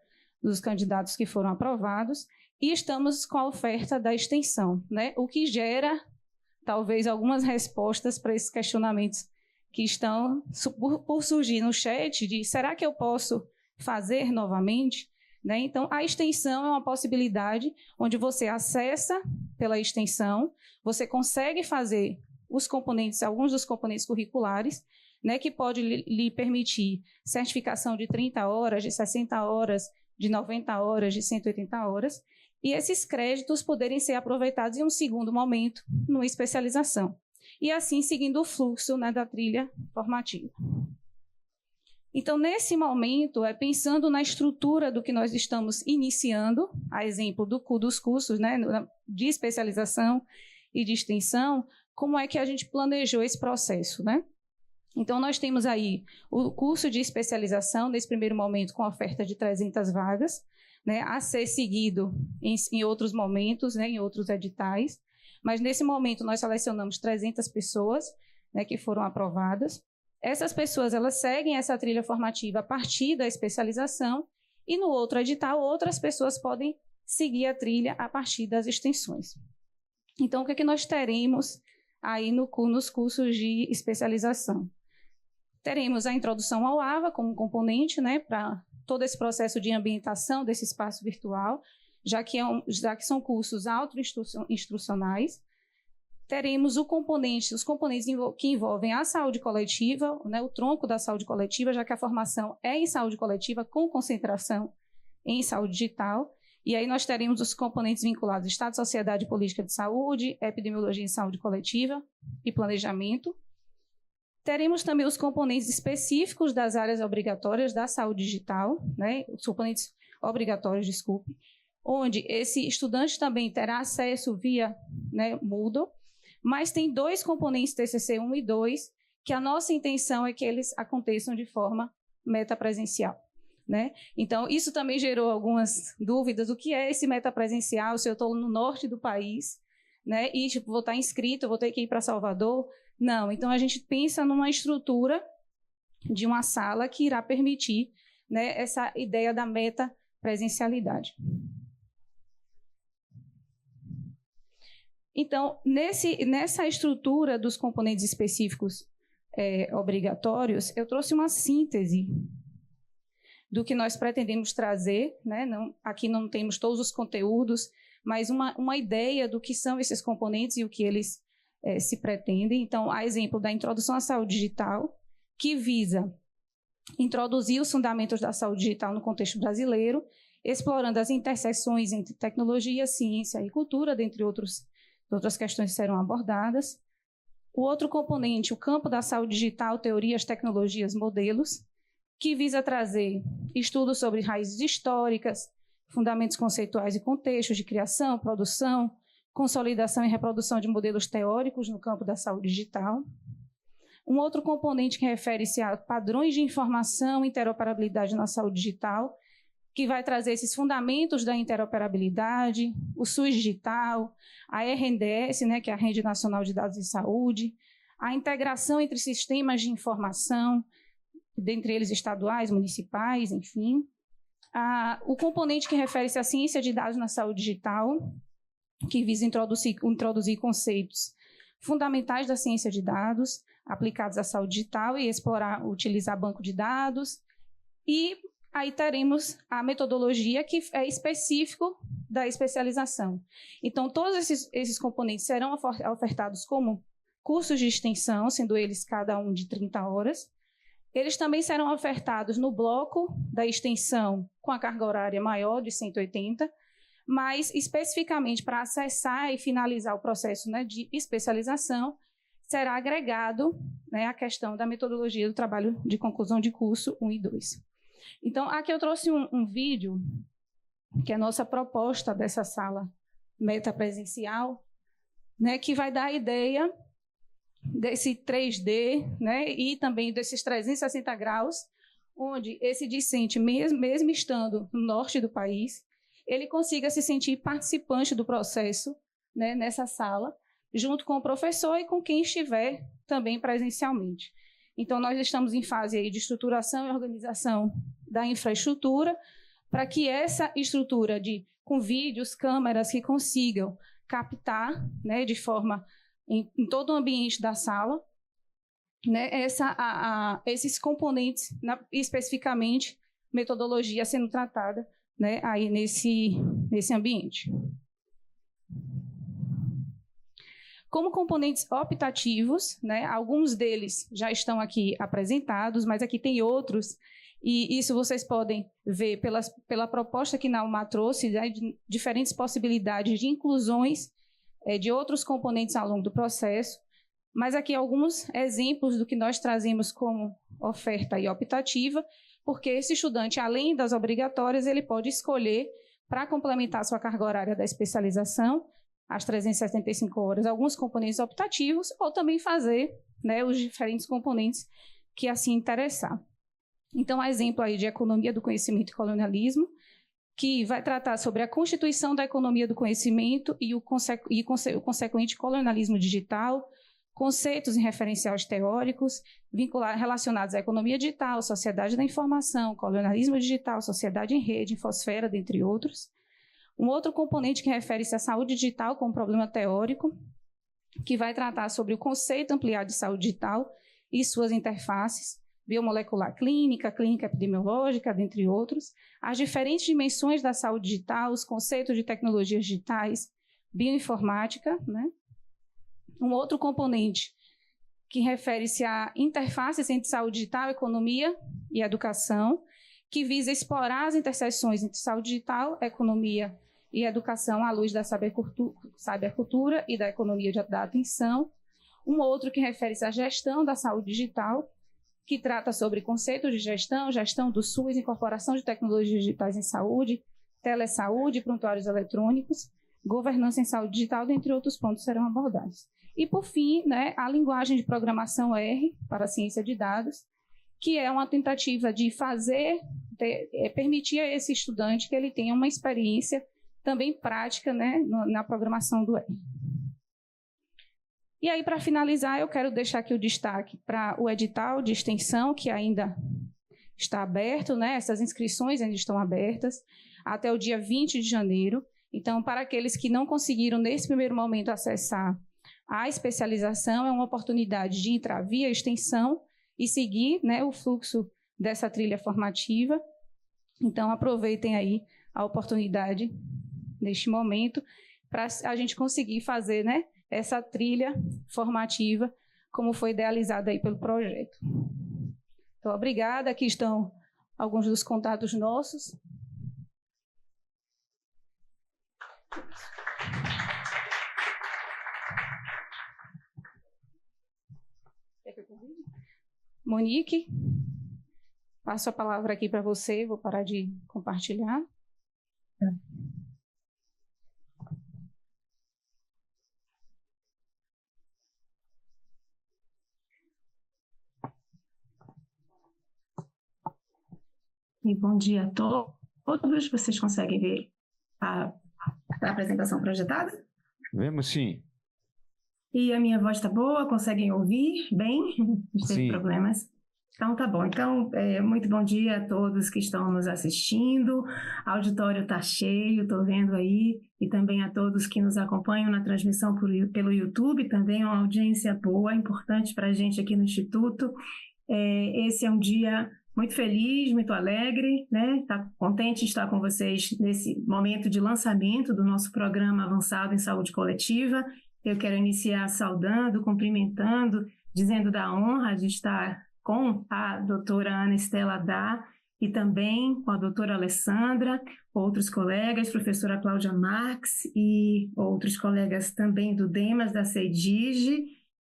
dos candidatos que foram aprovados, e estamos com a oferta da extensão, né? O que gera talvez algumas respostas para esses questionamentos que estão por surgir no chat de será que eu posso fazer novamente? Né? Então, a extensão é uma possibilidade onde você acessa pela extensão, você consegue fazer alguns dos componentes curriculares, né, que pode lhe permitir certificação de 30 horas, de 60 horas, de 90 horas, de 180 horas, e esses créditos poderem ser aproveitados em um segundo momento, numa especialização. E assim, seguindo o fluxo, né, da trilha formativa. Então, nesse momento, pensando na estrutura do que nós estamos iniciando, a exemplo dos cursos, né, de especialização e de extensão, como é que a gente planejou esse processo, né? Então, nós temos aí o curso de especialização, nesse primeiro momento, com oferta de 300 vagas, né, a ser seguido em outros momentos, né, em outros editais. Mas, nesse momento, nós selecionamos 300 pessoas, né, que foram aprovadas. Essas pessoas, elas seguem essa trilha formativa a partir da especialização e, no outro edital, outras pessoas podem seguir a trilha a partir das extensões. Então, o que é que nós teremos aí nos cursos de especialização? Teremos a introdução ao AVA como componente, né, para todo esse processo de ambientação desse espaço virtual, já que são cursos auto-instrucionais. teremos os componentes que envolvem a saúde coletiva, né, o tronco da saúde coletiva, já que a formação é em saúde coletiva com concentração em saúde digital. E aí nós teremos os componentes vinculados ao Estado, Sociedade e Política de Saúde, Epidemiologia em Saúde Coletiva e Planejamento. Teremos também os componentes específicos das áreas obrigatórias da saúde digital, né, os componentes obrigatórios, desculpe, onde esse estudante também terá acesso via, né, Moodle, mas tem 2 componentes TCC 1 e 2, que a nossa intenção é que eles aconteçam de forma metapresencial, né? Então, isso também gerou algumas dúvidas, o que é esse metapresencial, se eu estou no norte do país, né, e tipo, vou estar inscrito, vou ter que ir para Salvador? Não, então a gente pensa numa estrutura de uma sala que irá permitir, né, essa ideia da metapresencialidade. Então, nessa estrutura dos componentes específicos obrigatórios, eu trouxe uma síntese do que nós pretendemos trazer, né? Aqui não temos todos os conteúdos, mas uma ideia do que são esses componentes e o que eles se pretendem. Então, a exemplo da Introdução à Saúde Digital, que visa introduzir os fundamentos da saúde digital no contexto brasileiro, explorando as interseções entre tecnologia, ciência e cultura, dentre outras questões que serão abordadas. O outro componente, o campo da saúde digital, teorias, tecnologias, modelos, que visa trazer estudos sobre raízes históricas, fundamentos conceituais e contextos de criação, produção, consolidação e reprodução de modelos teóricos no campo da saúde digital. Um outro componente que refere-se a padrões de informação e interoperabilidade na saúde digital, que vai trazer esses fundamentos da interoperabilidade, o SUS digital, a RNDS, né, que é a Rede Nacional de Dados em Saúde, a integração entre sistemas de informação, dentre eles estaduais, municipais, enfim. O componente que refere-se à ciência de dados na saúde digital, que visa introduzir conceitos fundamentais da ciência de dados aplicados à saúde digital e utilizar banco de dados. E aí teremos a metodologia, que é específico da especialização. Então, todos esses componentes serão ofertados como cursos de extensão, sendo eles cada um de 30 horas. Eles também serão ofertados no bloco da extensão com a carga horária maior, de 180, mas especificamente para acessar e finalizar o processo, né, de especialização, será agregado, né, a questão da metodologia do trabalho de conclusão de curso 1 e 2. Então, aqui eu trouxe um vídeo, que é a nossa proposta dessa sala metapresencial, né, que vai dar a ideia desse 3D, né, e também desses 360 graus, onde esse discente, mesmo estando no norte do país, ele consiga se sentir participante do processo, né, nessa sala, junto com o professor e com quem estiver também presencialmente. Então, nós estamos em fase aí de estruturação e organização da infraestrutura, para que essa estrutura com vídeos, câmeras que consigam captar, né, de forma em todo o ambiente da sala, né, esses componentes, especificamente metodologia sendo tratada, né, aí nesse ambiente. Como componentes optativos, né, alguns deles já estão aqui apresentados, mas aqui tem outros, e isso vocês podem ver pela proposta que Naumar trouxe, né, de diferentes possibilidades de inclusões de outros componentes ao longo do processo, mas aqui alguns exemplos do que nós trazemos como oferta e optativa, porque esse estudante, além das obrigatórias, ele pode escolher, para complementar sua carga horária da especialização, as 375 horas, alguns componentes optativos, ou também fazer, né, os diferentes componentes que assim interessar. Então, um exemplo aí de economia do conhecimento e colonialismo, que vai tratar sobre a constituição da economia do conhecimento e o consequente colonialismo digital, conceitos e referenciais teóricos relacionados à economia digital, sociedade da informação, colonialismo digital, sociedade em rede, infosfera, dentre outros. Um outro componente que refere-se à saúde digital como problema teórico, que vai tratar sobre o conceito ampliado de saúde digital e suas interfaces, biomolecular clínica, clínica epidemiológica, dentre outros, as diferentes dimensões da saúde digital, os conceitos de tecnologias digitais, bioinformática, né? Um outro componente que refere-se à interfaces entre saúde digital, economia e educação, que visa explorar as interseções entre saúde digital, economia e educação à luz da cybercultura e da economia da atenção. Um outro que refere-se à gestão da saúde digital, que trata sobre conceitos de gestão, gestão do SUS, incorporação de tecnologias digitais em saúde, telesaúde, prontuários eletrônicos, governança em saúde digital, dentre outros pontos serão abordados. E, por fim, né, a linguagem de programação R para a ciência de dados, que é uma tentativa de permitir a esse estudante que ele tenha uma experiência também prática, né, na programação do R. E aí, para finalizar, eu quero deixar aqui o destaque para o edital de extensão, que ainda está aberto, né? Essas inscrições ainda estão abertas até o dia 20 de janeiro. Então, para aqueles que não conseguiram, nesse primeiro momento, acessar a especialização, é uma oportunidade de entrar via extensão e seguir, né, o fluxo dessa trilha formativa. Então, aproveitem aí a oportunidade, neste momento, para a gente conseguir fazer, né, essa trilha formativa, como foi idealizada aí pelo projeto. Então, obrigada. Aqui estão alguns dos contatos nossos. Monique, passo a palavra aqui para você, vou parar de compartilhar. E bom dia a todos. Vocês conseguem ver a apresentação projetada? Vemos sim. E a minha voz está boa? Conseguem ouvir bem? Não teve problemas? Então, tá bom. Então, muito bom dia a todos que estão nos assistindo. O auditório está cheio, estou vendo aí. E também a todos que nos acompanham na transmissão pelo YouTube. Também uma audiência boa, importante para a gente aqui no Instituto. Esse é um dia muito feliz, muito alegre, né? Tá contente de estar com vocês nesse momento de lançamento do nosso programa avançado em saúde coletiva. Eu quero iniciar saudando, cumprimentando, dizendo da honra de estar com a doutora Ana Estela Dá e também com a doutora Alessandra, outros colegas, professora Cláudia Marques e outros colegas também do DEMAS, da CEDIGE,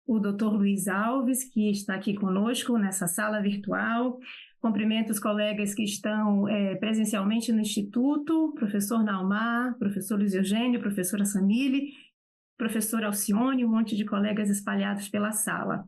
o doutor Luiz Alves, que está aqui conosco nessa sala virtual. Cumprimento os colegas que estão presencialmente no Instituto, professor Naumar, professor Luiz Eugênio, professora Samile, professora Alcione, um monte de colegas espalhados pela sala.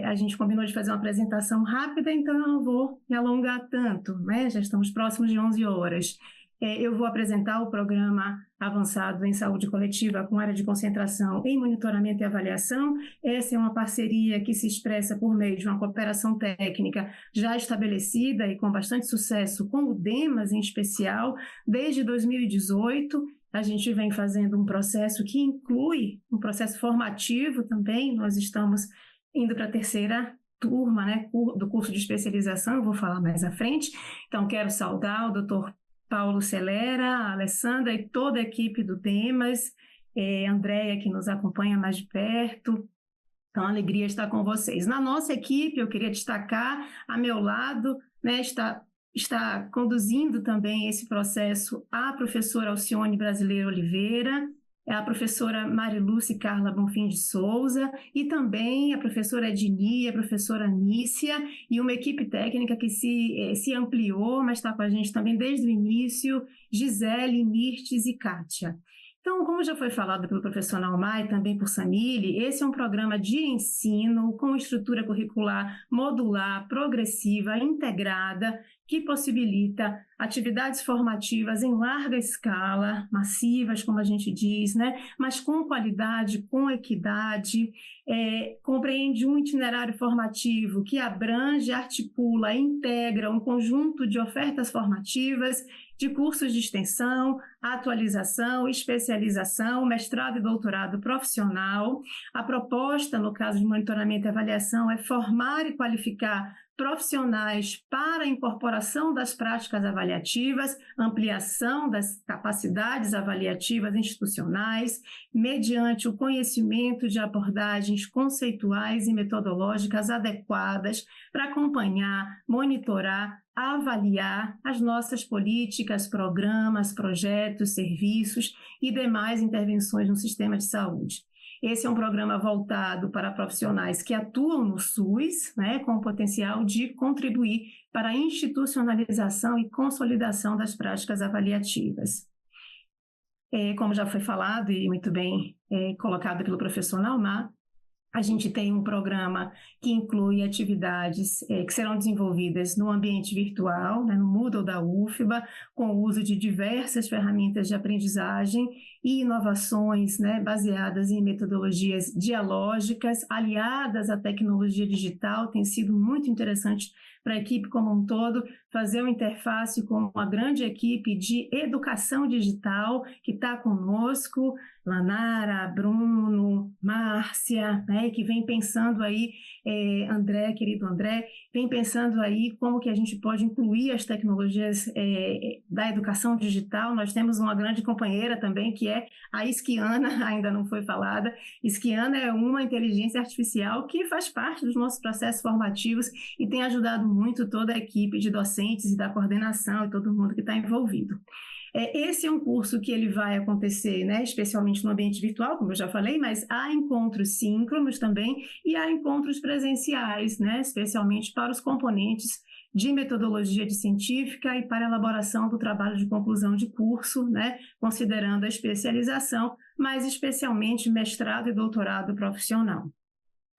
A gente combinou de fazer uma apresentação rápida, então eu não vou me alongar tanto, né? Já estamos próximos de 11 horas. Eu vou apresentar o programa avançado em saúde coletiva com área de concentração em monitoramento e avaliação. Essa é uma parceria que se expressa por meio de uma cooperação técnica já estabelecida e com bastante sucesso com o DEMAS, em especial, desde 2018. A gente vem fazendo um processo que inclui um processo formativo também. Nós estamos indo para a terceira turma, né, do curso de especialização, eu vou falar mais à frente. Então, quero saudar o doutor Paulo Celera, a Alessandra e toda a equipe do DEMAS, a Andréia, que nos acompanha mais de perto. Então, alegria estar com vocês. Na nossa equipe, eu queria destacar, a meu lado, né, está conduzindo também esse processo a professora Alcione Brasileiro Oliveira, a professora Marilúcia Carla Bonfim de Souza e também a professora Edni, a professora Nícia e uma equipe técnica que se ampliou, mas está com a gente também desde o início, Gisele, Mirtes e Kátia. Então, como já foi falado pelo professor Naumar e também por Samile, esse é um programa de ensino com estrutura curricular modular, progressiva, integrada, que possibilita atividades formativas em larga escala, massivas, como a gente diz, né? Mas com qualidade, com equidade, compreende um itinerário formativo que abrange, articula, integra um conjunto de ofertas formativas, de cursos de extensão, atualização, especialização, mestrado e doutorado profissional. A proposta, no caso de monitoramento e avaliação, é formar e qualificar profissionais para a incorporação das práticas avaliativas, ampliação das capacidades avaliativas institucionais, mediante o conhecimento de abordagens conceituais e metodológicas adequadas para acompanhar, monitorar, avaliar as nossas políticas, programas, projetos, serviços e demais intervenções no sistema de saúde. Esse é um programa voltado para profissionais que atuam no SUS, né, com o potencial de contribuir para a institucionalização e consolidação das práticas avaliativas. Como já foi falado e muito bem colocado pelo professor Naumar, a gente tem um programa que inclui atividades que serão desenvolvidas no ambiente virtual, né, no Moodle da UFBA, com o uso de diversas ferramentas de aprendizagem e inovações, né, baseadas em metodologias dialógicas, aliadas à tecnologia digital. Tem sido muito interessante para a equipe como um todo fazer uma interface com uma grande equipe de educação digital que está conosco, Lanara, Bruno, Márcia, né, que vem pensando aí, André, querido André, vem pensando aí como que a gente pode incluir as tecnologias da educação digital. Nós temos uma grande companheira também, que é a Esquiana, ainda não foi falada. Esquiana é uma inteligência artificial que faz parte dos nossos processos formativos e tem ajudado muito toda a equipe de docentes e da coordenação e todo mundo que está envolvido. Esse é um curso que ele vai acontecer, né, especialmente no ambiente virtual, como eu já falei, mas há encontros síncronos também e há encontros presenciais, né, especialmente para os componentes de metodologia científica e para a elaboração do trabalho de conclusão de curso, né, considerando a especialização, mas especialmente mestrado e doutorado profissional.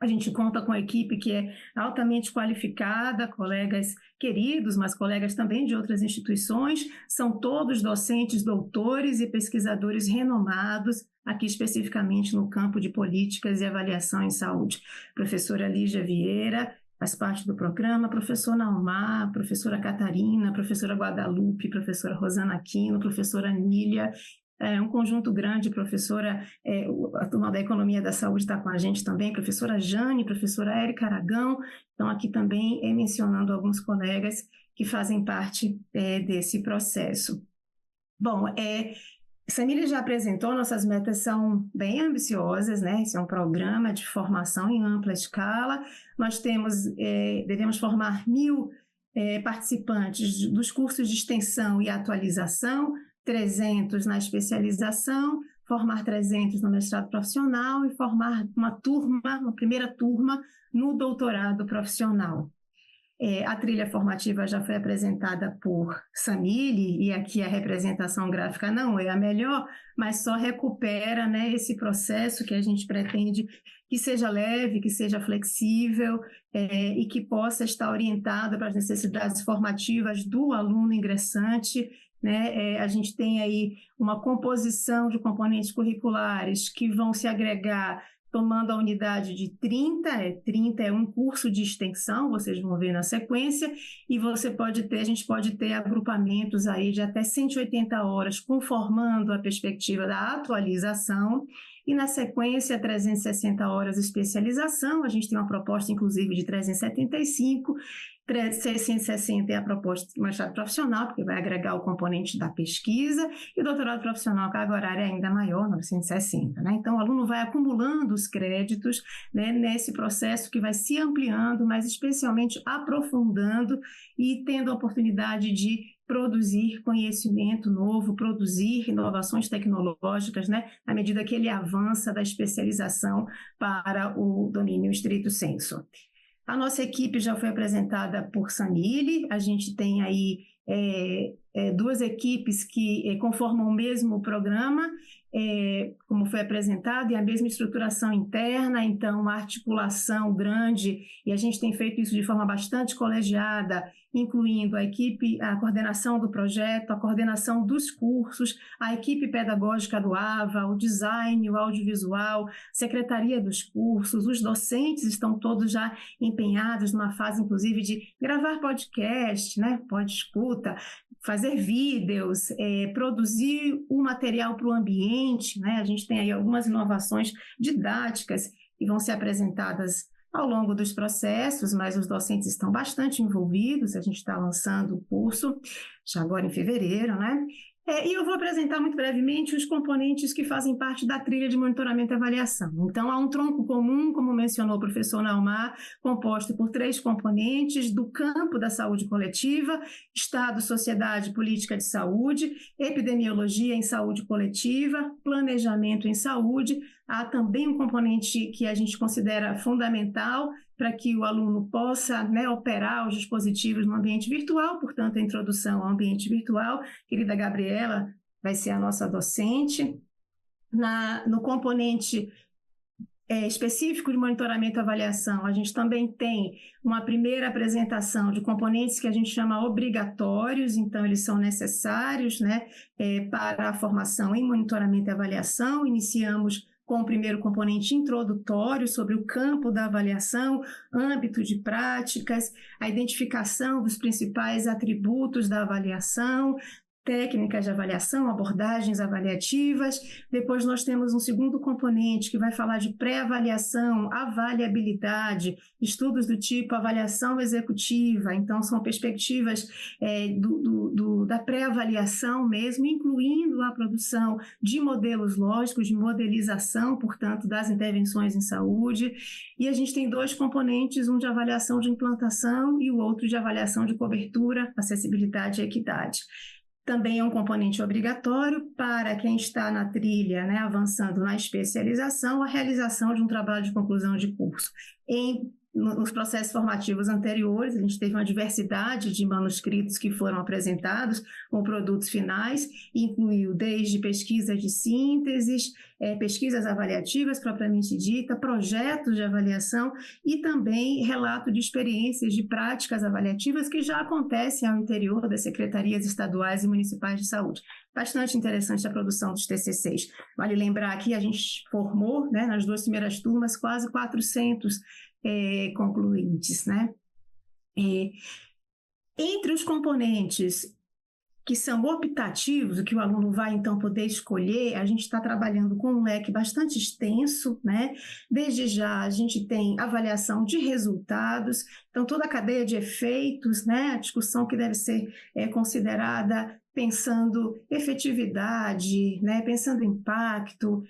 A gente conta com a equipe que é altamente qualificada, colegas queridos, mas colegas também de outras instituições, são todos docentes, doutores e pesquisadores renomados, aqui especificamente no campo de políticas e avaliação em saúde. Professora Lígia Vieira faz parte do programa, professor Naumar, professora Catarina, professora Guadalupe, professora Rosana Aquino, professora Nília, um conjunto grande, professora, a turma da Economia da Saúde está com a gente também, professora Jane, professora Érica Aragão, estão aqui também mencionando alguns colegas que fazem parte desse processo. Bom, Samília já apresentou, nossas metas são bem ambiciosas, né? Esse é um programa de formação em ampla escala, nós devemos formar 1.000 participantes dos cursos de extensão e atualização, 300 na especialização, formar 300 no mestrado profissional e formar uma primeira turma no doutorado profissional. A trilha formativa já foi apresentada por Samília, e aqui a representação gráfica não é a melhor, mas só recupera, né, esse processo que a gente pretende que seja leve, que seja flexível e que possa estar orientado para as necessidades formativas do aluno ingressante, né? A gente tem aí uma composição de componentes curriculares que vão se agregar tomando a unidade de 30, 30 é um curso de extensão, vocês vão ver na sequência, e a gente pode ter agrupamentos aí de até 180 horas, conformando a perspectiva da atualização, e na sequência 360 horas de especialização, a gente tem uma proposta inclusive de 375, 660 é a proposta do mestrado profissional, porque vai agregar o componente da pesquisa, e o doutorado profissional, que a horária é ainda maior, 960. Né? Então, o aluno vai acumulando os créditos, né, nesse processo que vai se ampliando, mas especialmente aprofundando e tendo a oportunidade de produzir conhecimento novo, produzir inovações tecnológicas, né, à medida que ele avança da especialização para o domínio estrito sensu. A nossa equipe já foi apresentada por Samília, a gente tem aí duas equipes que conformam o mesmo programa, como foi apresentado, e a mesma estruturação interna, então uma articulação grande, e a gente tem feito isso de forma bastante colegiada, incluindo a equipe, a coordenação do projeto, a coordenação dos cursos, a equipe pedagógica do AVA, o design, o audiovisual, secretaria dos cursos, os docentes estão todos já empenhados numa fase, inclusive, de gravar podcast, né, pode-escuta, fazer vídeos, produzir o material para o ambiente, né? A gente tem aí algumas inovações didáticas que vão ser apresentadas ao longo dos processos, mas os docentes estão bastante envolvidos, a gente está lançando o curso, já agora em fevereiro, né? E eu vou apresentar muito brevemente os componentes que fazem parte da trilha de monitoramento e avaliação. Então, há um tronco comum, como mencionou o professor Naumar, composto por 3 componentes do campo da saúde coletiva: Estado, sociedade, política de saúde, epidemiologia em saúde coletiva, planejamento em saúde. Há também um componente que a gente considera fundamental para que o aluno possa, né, operar os dispositivos no ambiente virtual, portanto, a introdução ao ambiente virtual. Querida Gabriela vai ser a nossa docente. No componente específico de monitoramento e avaliação, a gente também tem uma primeira apresentação de componentes que a gente chama obrigatórios, então eles são necessários, né, para a formação em monitoramento e avaliação. Iniciamos com o primeiro componente introdutório sobre o campo da avaliação, âmbito de práticas, a identificação dos principais atributos da avaliação, técnicas de avaliação, abordagens avaliativas. Depois nós temos um segundo componente que vai falar de pré-avaliação, avaliabilidade, estudos do tipo avaliação executiva. Então, são perspectivas da pré-avaliação mesmo, incluindo a produção de modelos lógicos, de modelização, portanto, das intervenções em saúde. E a gente tem 2 componentes, um de avaliação de implantação e o outro de avaliação de cobertura, acessibilidade e equidade. Também é um componente obrigatório para quem está na trilha, né, avançando na especialização, a realização de um trabalho de conclusão de curso. Nos processos formativos anteriores, a gente teve uma diversidade de manuscritos que foram apresentados com produtos finais, incluiu desde pesquisas de sínteses, pesquisas avaliativas propriamente dita, projetos de avaliação e também relato de experiências de práticas avaliativas que já acontecem ao interior das secretarias estaduais e municipais de saúde. Bastante interessante a produção dos TCCs. Vale lembrar que a gente formou, né, nas 2 primeiras turmas, quase 400 concluintes, né? Entre os componentes que são optativos, o que o aluno vai então poder escolher, a gente está trabalhando com um leque bastante extenso, né? Desde já a gente tem avaliação de resultados, então toda a cadeia de efeitos, né? A discussão que deve ser considerada pensando efetividade, né? Pensando impacto,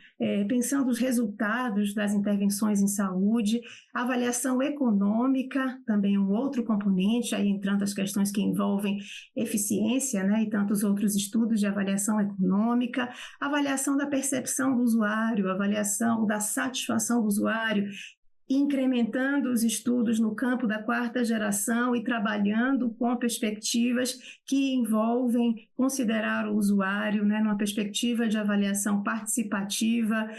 pensando os resultados das intervenções em saúde, avaliação econômica, também um outro componente, aí entrando as questões que envolvem eficiência, né? E tantos outros estudos de avaliação econômica, avaliação da percepção do usuário, avaliação da satisfação do usuário, incrementando os estudos no campo da 4ª geração e trabalhando com perspectivas que envolvem considerar o usuário, né, numa perspectiva de avaliação participativa,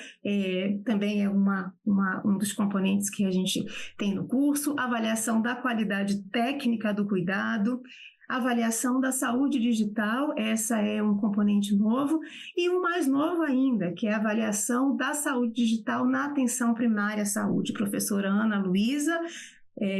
também é um dos componentes que a gente tem no curso, avaliação da qualidade técnica do cuidado, avaliação da saúde digital, essa é um componente novo, e um mais novo ainda, que é a avaliação da saúde digital na atenção primária à saúde. Professora Ana Luísa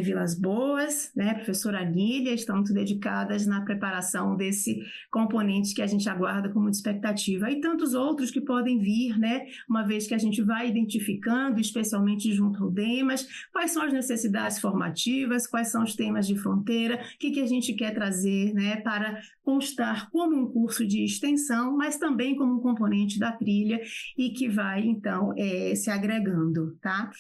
Vilas Boas, né, professora Anília, estão muito dedicadas na preparação desse componente que a gente aguarda com muita expectativa. E tantos outros que podem vir, né, uma vez que a gente vai identificando, especialmente junto ao DEMAS, quais são as necessidades formativas, quais são os temas de fronteira, o que a gente quer trazer, né, para constar como um curso de extensão, mas também como um componente da trilha e que vai, então, se agregando, tá?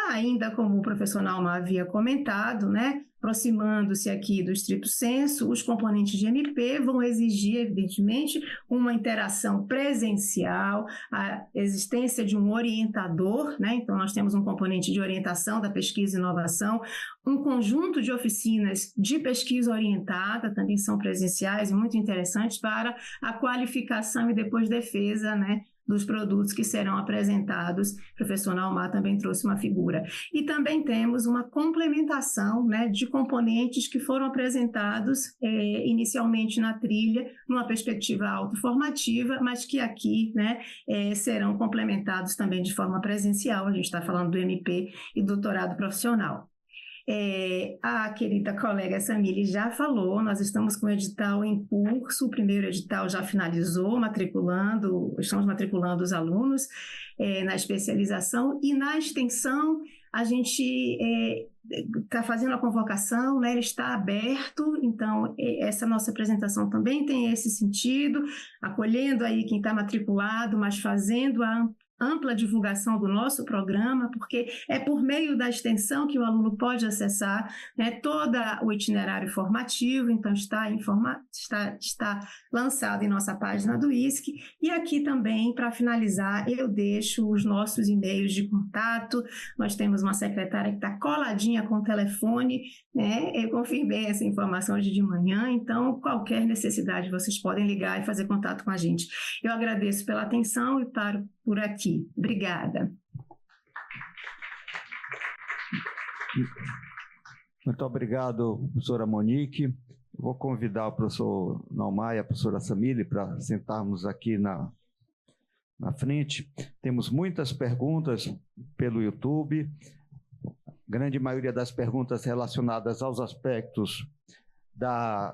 Ainda como o professor Nauma havia comentado, né, aproximando-se aqui do estrito senso, os componentes de MP vão exigir, evidentemente, uma interação presencial, a existência de um orientador, né? Então nós temos um componente de orientação da pesquisa e inovação, um conjunto de oficinas de pesquisa orientada, também são presenciais e muito interessantes para a qualificação e depois defesa, né, dos produtos que serão apresentados. O professor Naumar também trouxe uma figura. E também temos uma complementação, né, de componentes que foram apresentados inicialmente na trilha, numa perspectiva autoformativa, mas que aqui, né, serão complementados também de forma presencial. A gente está falando do MP e doutorado profissional. A querida colega Samile já falou, nós estamos com o edital em curso, o primeiro edital já finalizou, estamos matriculando os alunos na especialização e na extensão a gente está fazendo a convocação, né? Ele está aberto, então essa nossa apresentação também tem esse sentido, acolhendo aí quem está matriculado, mas fazendo a ampla divulgação do nosso programa, porque é por meio da extensão que o aluno pode acessar, né, todo o itinerário formativo, então está lançado em nossa página do ISC, e aqui também, para finalizar, eu deixo os nossos e-mails de contato, nós temos uma secretária que está coladinha com o telefone, né, eu confirmei essa informação hoje de manhã, então qualquer necessidade vocês podem ligar e fazer contato com a gente. Eu agradeço pela atenção e paro por aqui. Obrigada. Muito obrigado, professora Monique. Vou convidar o professor Naumar e a professora Samile para sentarmos aqui na frente. Temos muitas perguntas pelo YouTube, grande maioria das perguntas relacionadas aos aspectos da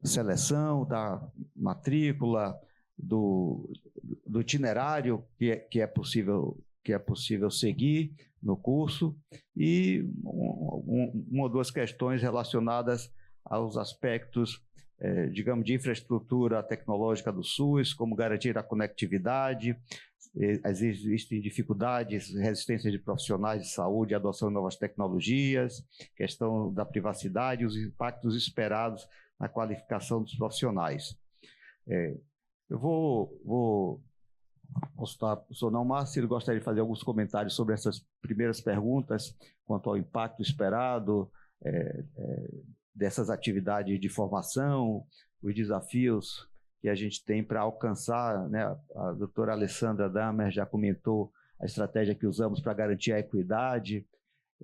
seleção, da matrícula, do itinerário que é possível seguir no curso, e uma ou duas questões relacionadas aos aspectos, digamos, de infraestrutura tecnológica do SUS, como garantir a conectividade, existem dificuldades, resistência de profissionais de saúde, adoção de novas tecnologias, questão da privacidade, os impactos esperados na qualificação dos profissionais. Eu vou postar para o professor Naumar, se ele gostaria de fazer alguns comentários sobre essas primeiras perguntas, quanto ao impacto esperado dessas atividades de formação, os desafios que a gente tem para alcançar, né? A doutora Alessandra Damer já comentou a estratégia que usamos para garantir a equidade,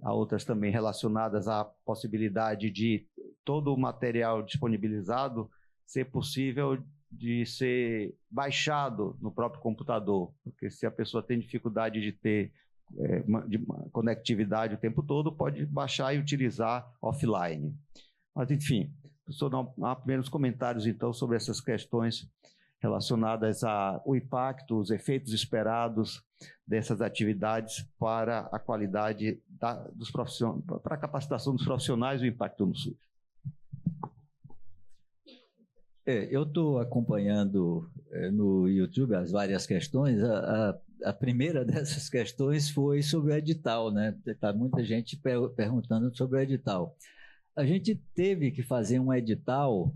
há outras também relacionadas à possibilidade de todo o material disponibilizado ser possível de ser baixado no próprio computador, porque se a pessoa tem dificuldade de ter de conectividade o tempo todo, pode baixar e utilizar offline. Mas, enfim, professor, há primeiros comentários, então, sobre essas questões relacionadas ao impacto, os efeitos esperados dessas atividades para a qualidade dos profissionais, para a capacitação dos profissionais e o impacto no SUS. Eu estou acompanhando no YouTube as várias questões. A primeira dessas questões foi sobre o edital, né? Está muita gente perguntando sobre o edital. A gente teve que fazer um edital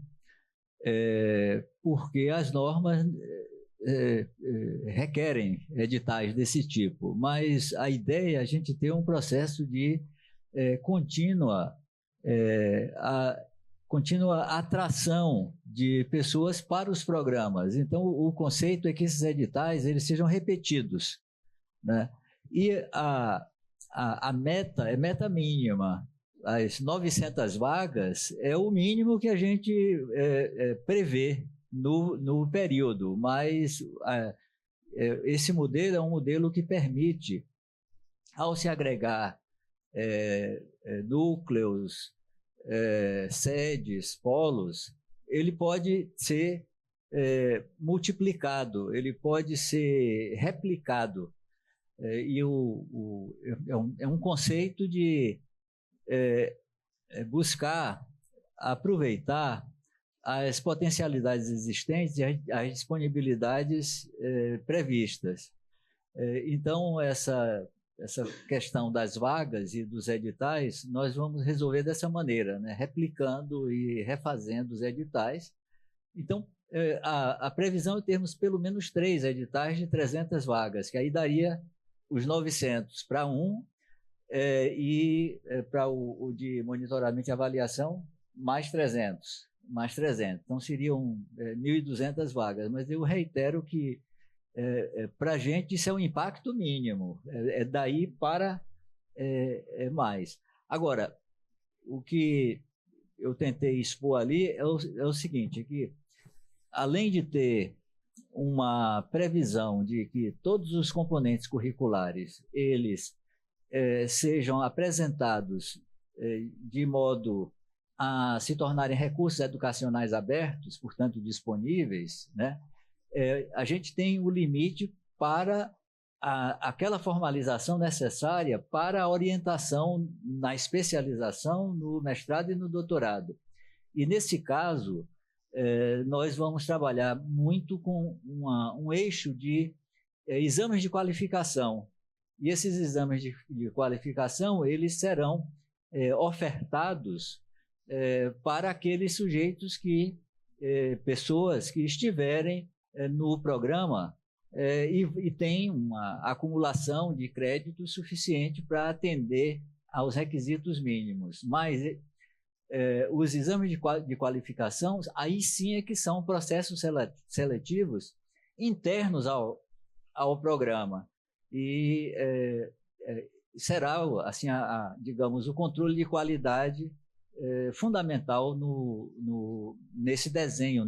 porque as normas requerem editais desse tipo, mas a ideia é a gente ter um processo de contínua atração de pessoas para os programas. Então, o conceito é que esses editais eles sejam repetidos, né? E a meta é meta mínima. As 900 vagas é o mínimo que a gente prevê no período, mas esse modelo é um modelo que permite, ao se agregar núcleos, sedes, polos, ele pode ser multiplicado, ele pode ser replicado. E é um conceito de buscar aproveitar as potencialidades existentes e as disponibilidades previstas. Então, essa questão das vagas e dos editais, nós vamos resolver dessa maneira, né? Replicando e refazendo os editais. Então, a previsão é termos pelo menos 3 editais de 300 vagas, que aí daria os 900 para e para o de monitoramento e avaliação, mais 300. Então, seriam 1.200 vagas. Mas eu reitero que, para a gente, isso é um impacto mínimo. Daí para mais. Agora, o que eu tentei expor ali é o seguinte, que além de ter uma previsão de que todos os componentes curriculares, eles sejam apresentados de modo a se tornarem recursos educacionais abertos, portanto disponíveis, né? A gente tem o limite para aquela formalização necessária para a orientação na especialização, no mestrado e no doutorado. E, nesse caso, nós vamos trabalhar muito com um eixo de exames de qualificação. E esses exames de qualificação, eles serão ofertados para aqueles sujeitos pessoas que estiverem no programa e têm uma acumulação de crédito suficiente para atender aos requisitos mínimos. Mas os exames de qualificação, aí sim é que são processos seletivos internos ao programa. E será, assim, digamos, o controle de qualidade fundamental nesse desenho,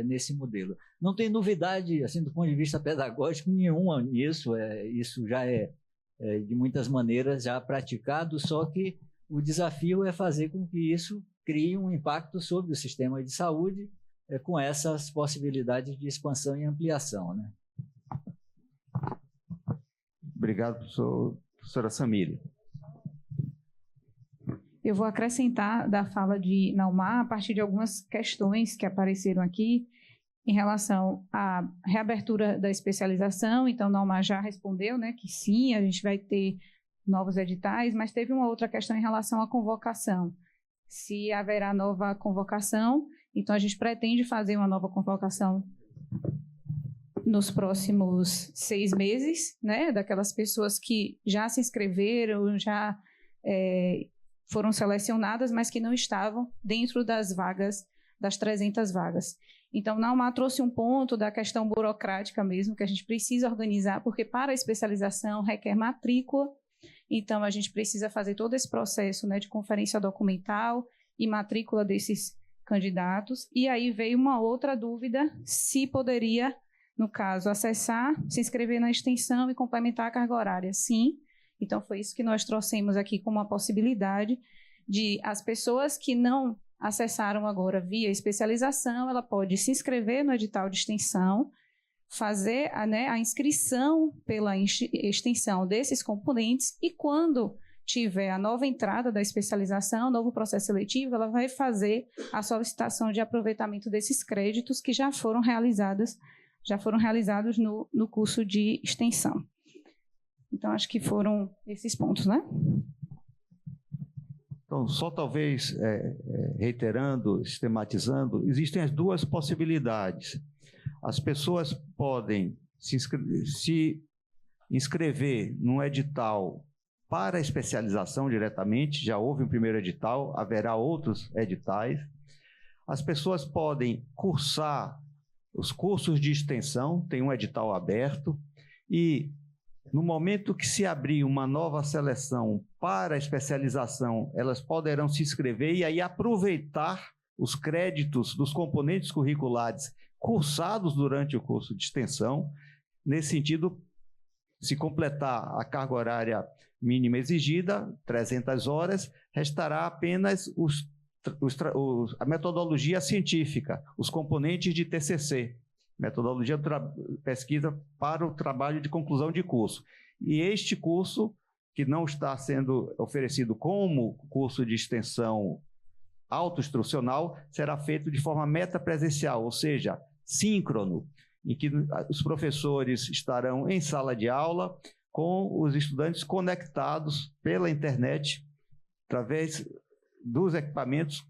nesse modelo. Não tem novidade, assim, do ponto de vista pedagógico nenhuma nisso, isso já de muitas maneiras já praticado, só que o desafio é fazer com que isso crie um impacto sobre o sistema de saúde com essas possibilidades de expansão e ampliação, né? Obrigado, professora Samília. Eu vou acrescentar da fala de Naumar a partir de algumas questões que apareceram aqui em relação à reabertura da especialização. Então, Naumar já respondeu, né, que sim, a gente vai ter novos editais, mas teve uma outra questão em relação à convocação. Se haverá nova convocação, então a gente pretende fazer uma nova convocação nos próximos 6 meses, né, daquelas pessoas que já se inscreveram, já foram selecionadas, mas que não estavam dentro das vagas, das 300 vagas. Então, Naumar trouxe um ponto da questão burocrática mesmo, que a gente precisa organizar, porque para a especialização requer matrícula, então a gente precisa fazer todo esse processo, né, de conferência documental e matrícula desses candidatos. E aí veio uma outra dúvida, se poderia, no caso, acessar, se inscrever na extensão e complementar a carga horária. Sim. Então, foi isso que nós trouxemos aqui como uma possibilidade de as pessoas que não acessaram agora via especialização, ela pode se inscrever no edital de extensão, fazer a inscrição pela extensão desses componentes e quando tiver a nova entrada da especialização, novo processo seletivo, ela vai fazer a solicitação de aproveitamento desses créditos que já foram realizados no curso de extensão. Então, acho que foram esses pontos, né? Então, só talvez reiterando, sistematizando, existem as duas possibilidades. As pessoas podem se inscrever num edital para a especialização diretamente, já houve um primeiro edital, haverá outros editais. As pessoas podem cursar os cursos de extensão, tem um edital aberto, e no momento que se abrir uma nova seleção para a especialização, elas poderão se inscrever e aí aproveitar os créditos dos componentes curriculares cursados durante o curso de extensão. Nesse sentido, se completar a carga horária mínima exigida, 300 horas, restará apenas a metodologia científica, os componentes de TCC. Metodologia de pesquisa para o trabalho de conclusão de curso. E este curso, que não está sendo oferecido como curso de extensão autoinstrucional, será feito de forma metapresencial, ou seja, síncrono, em que os professores estarão em sala de aula com os estudantes conectados pela internet, através dos equipamentos,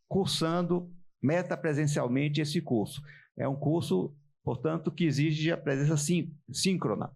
cursando metapresencialmente esse curso. É um curso, portanto, que exige a presença síncrona,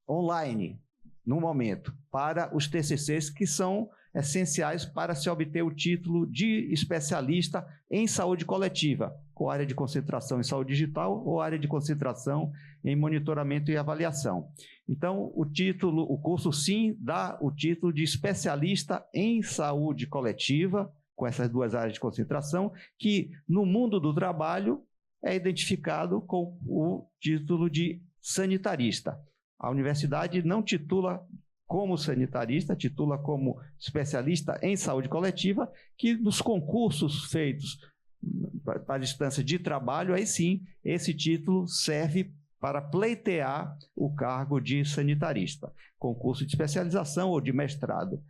online, no momento, para os TCCs que são essenciais para se obter o título de especialista em saúde coletiva, com área de concentração em saúde digital ou área de concentração em monitoramento e avaliação. Então, o curso sim dá o título de especialista em saúde coletiva, com essas duas áreas de concentração, que no mundo do trabalho é identificado com o título de sanitarista. A universidade não titula como sanitarista, titula como especialista em saúde coletiva, que nos concursos feitos para a distância de trabalho, aí sim, esse título serve para pleitear o cargo de sanitarista, concurso de especialização ou de mestrado.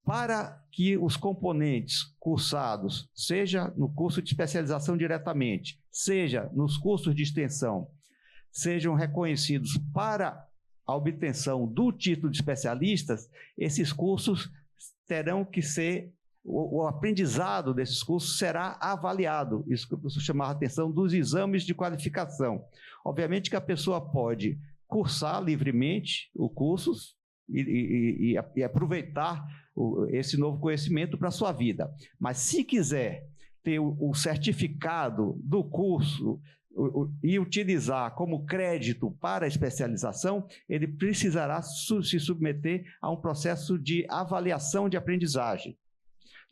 Para que os componentes cursados, seja no curso de especialização diretamente, seja nos cursos de extensão, sejam reconhecidos para a obtenção do título de especialistas, esses cursos terão que ser, o aprendizado desses cursos será avaliado. Isso que eu preciso chamar a atenção dos exames de qualificação. Obviamente que a pessoa pode cursar livremente o curso e aproveitar esse novo conhecimento para a sua vida. Mas se quiser ter o certificado do curso e utilizar como crédito para a especialização, ele precisará se submeter a um processo de avaliação de aprendizagem.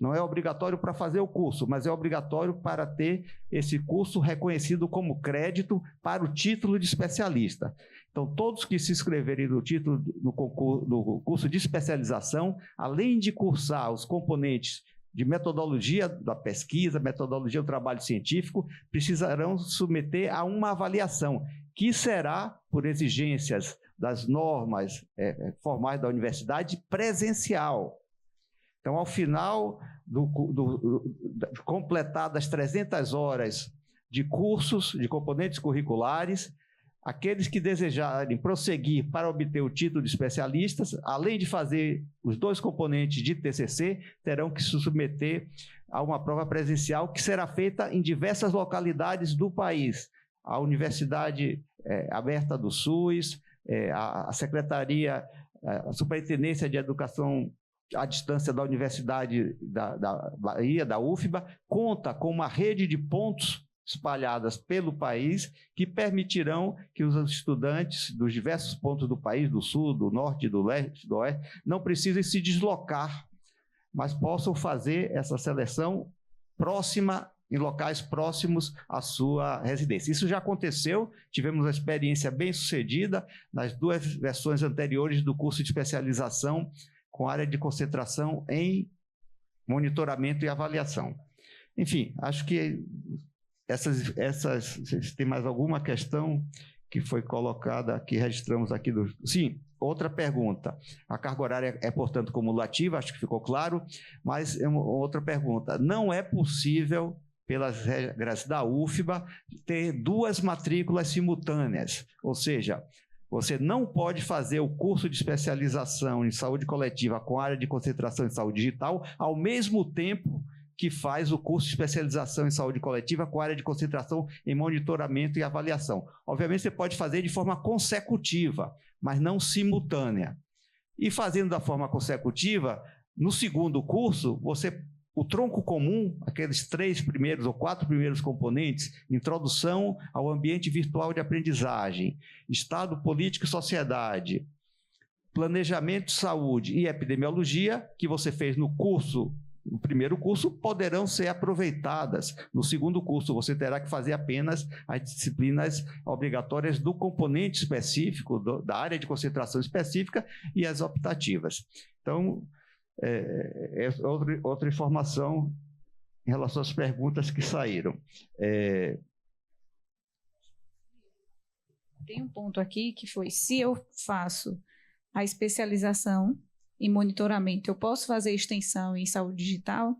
Não é obrigatório para fazer o curso, mas é obrigatório para ter esse curso reconhecido como crédito para o título de especialista. Então, todos que se inscreverem no título no curso de especialização, além de cursar os componentes de metodologia da pesquisa, metodologia do trabalho científico, precisarão submeter a uma avaliação, que será, por exigências das normas formais da universidade, presencial. Então, ao final de completadas 300 horas de cursos, de componentes curriculares, aqueles que desejarem prosseguir para obter o título de especialistas, além de fazer os 2 componentes de TCC, terão que se submeter a uma prova presencial que será feita em diversas localidades do país. A Universidade Aberta do SUS, a Secretaria, a Superintendência de Educação à distância da Universidade da Bahia, da UFBA, conta com uma rede de pontos espalhadas pelo país que permitirão que os estudantes dos diversos pontos do país, do sul, do norte, do leste, do oeste, não precisem se deslocar, mas possam fazer essa seleção próxima, em locais próximos à sua residência. Isso já aconteceu, tivemos uma experiência bem sucedida nas 2 versões anteriores do curso de especialização com área de concentração em monitoramento e avaliação. Enfim, acho que se tem mais alguma questão que foi colocada, que registramos aqui. Sim, outra pergunta. A carga horária é, portanto, cumulativa, acho que ficou claro, mas outra pergunta. Não é possível, pelas regras da UFBA, ter 2 matrículas simultâneas, ou seja, você não pode fazer o curso de especialização em saúde coletiva com área de concentração em saúde digital ao mesmo tempo que faz o curso de especialização em saúde coletiva com área de concentração em monitoramento e avaliação. Obviamente, você pode fazer de forma consecutiva, mas não simultânea. E fazendo da forma consecutiva, no segundo curso, o tronco comum, aqueles 3 primeiros ou 4 primeiros componentes, introdução ao ambiente virtual de aprendizagem, Estado, política e sociedade, planejamento de saúde e epidemiologia, que você fez no primeiro curso, poderão ser aproveitadas. No segundo curso, você terá que fazer apenas as disciplinas obrigatórias do componente específico, da área de concentração específica e as optativas. Então, outra informação em relação às perguntas que saíram. Tem um ponto aqui que foi, se eu faço a especialização em monitoramento, eu posso fazer extensão em saúde digital?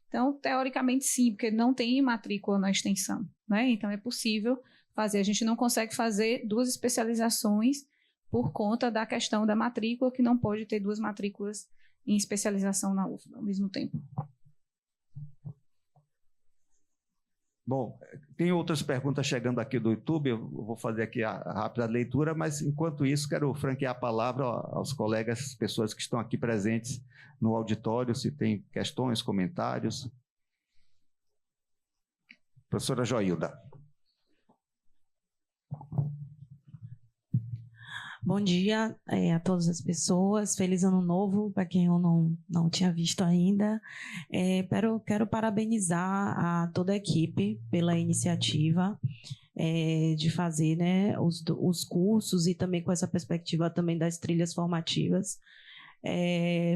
Então, teoricamente sim, porque não tem matrícula na extensão, né? Então é possível fazer. A gente não consegue fazer 2 especializações por conta da questão da matrícula, que não pode ter 2 matrículas em especialização na UFBA ao mesmo tempo. Bom, tem outras perguntas chegando aqui do YouTube, eu vou fazer aqui a rápida leitura, mas enquanto isso quero franquear a palavra aos colegas, pessoas que estão aqui presentes no auditório, se tem questões, comentários. Professora Joilda. Bom dia a todas as pessoas, feliz ano novo, para quem eu não tinha visto ainda. Quero parabenizar a toda a equipe pela iniciativa de fazer, né, os cursos e também com essa perspectiva também das trilhas formativas.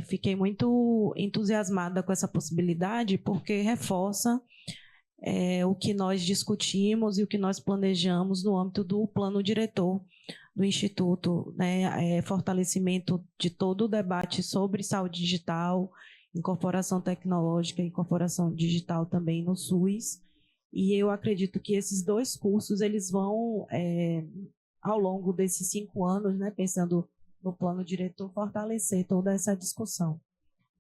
Fiquei muito entusiasmada com essa possibilidade, porque reforça o que nós discutimos e o que nós planejamos no âmbito do plano diretor do Instituto, né, fortalecimento de todo o debate sobre saúde digital, incorporação tecnológica, incorporação digital também no SUS, e eu acredito que esses 2 cursos eles vão, ao longo desses 5 anos, né, pensando no plano diretor, fortalecer toda essa discussão.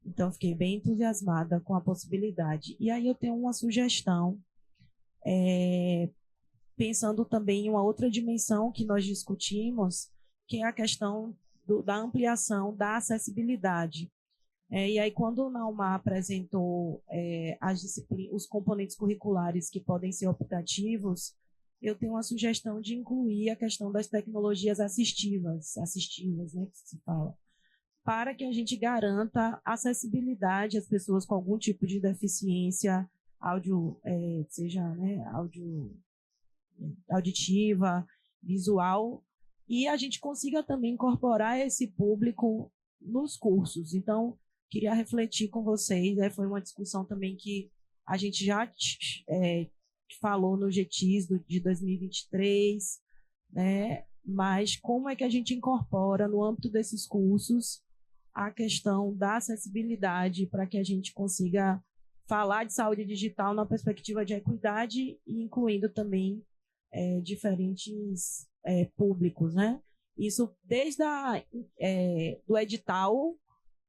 Então, fiquei bem entusiasmada com a possibilidade. E aí eu tenho uma sugestão, pensando também em uma outra dimensão que nós discutimos, que é a questão da ampliação da acessibilidade. E aí, quando o Naumar apresentou os componentes curriculares que podem ser optativos, eu tenho uma sugestão de incluir a questão das tecnologias assistivas, né, que se fala, para que a gente garanta acessibilidade às pessoas com algum tipo de deficiência seja, né, auditiva, visual, e a gente consiga também incorporar esse público nos cursos. Então, queria refletir com vocês, né, foi uma discussão também que a gente já falou no GTIS de 2023, né, mas como é que a gente incorpora no âmbito desses cursos a questão da acessibilidade para que a gente consiga falar de saúde digital na perspectiva de equidade e incluindo também diferentes públicos, né? Isso desde do edital,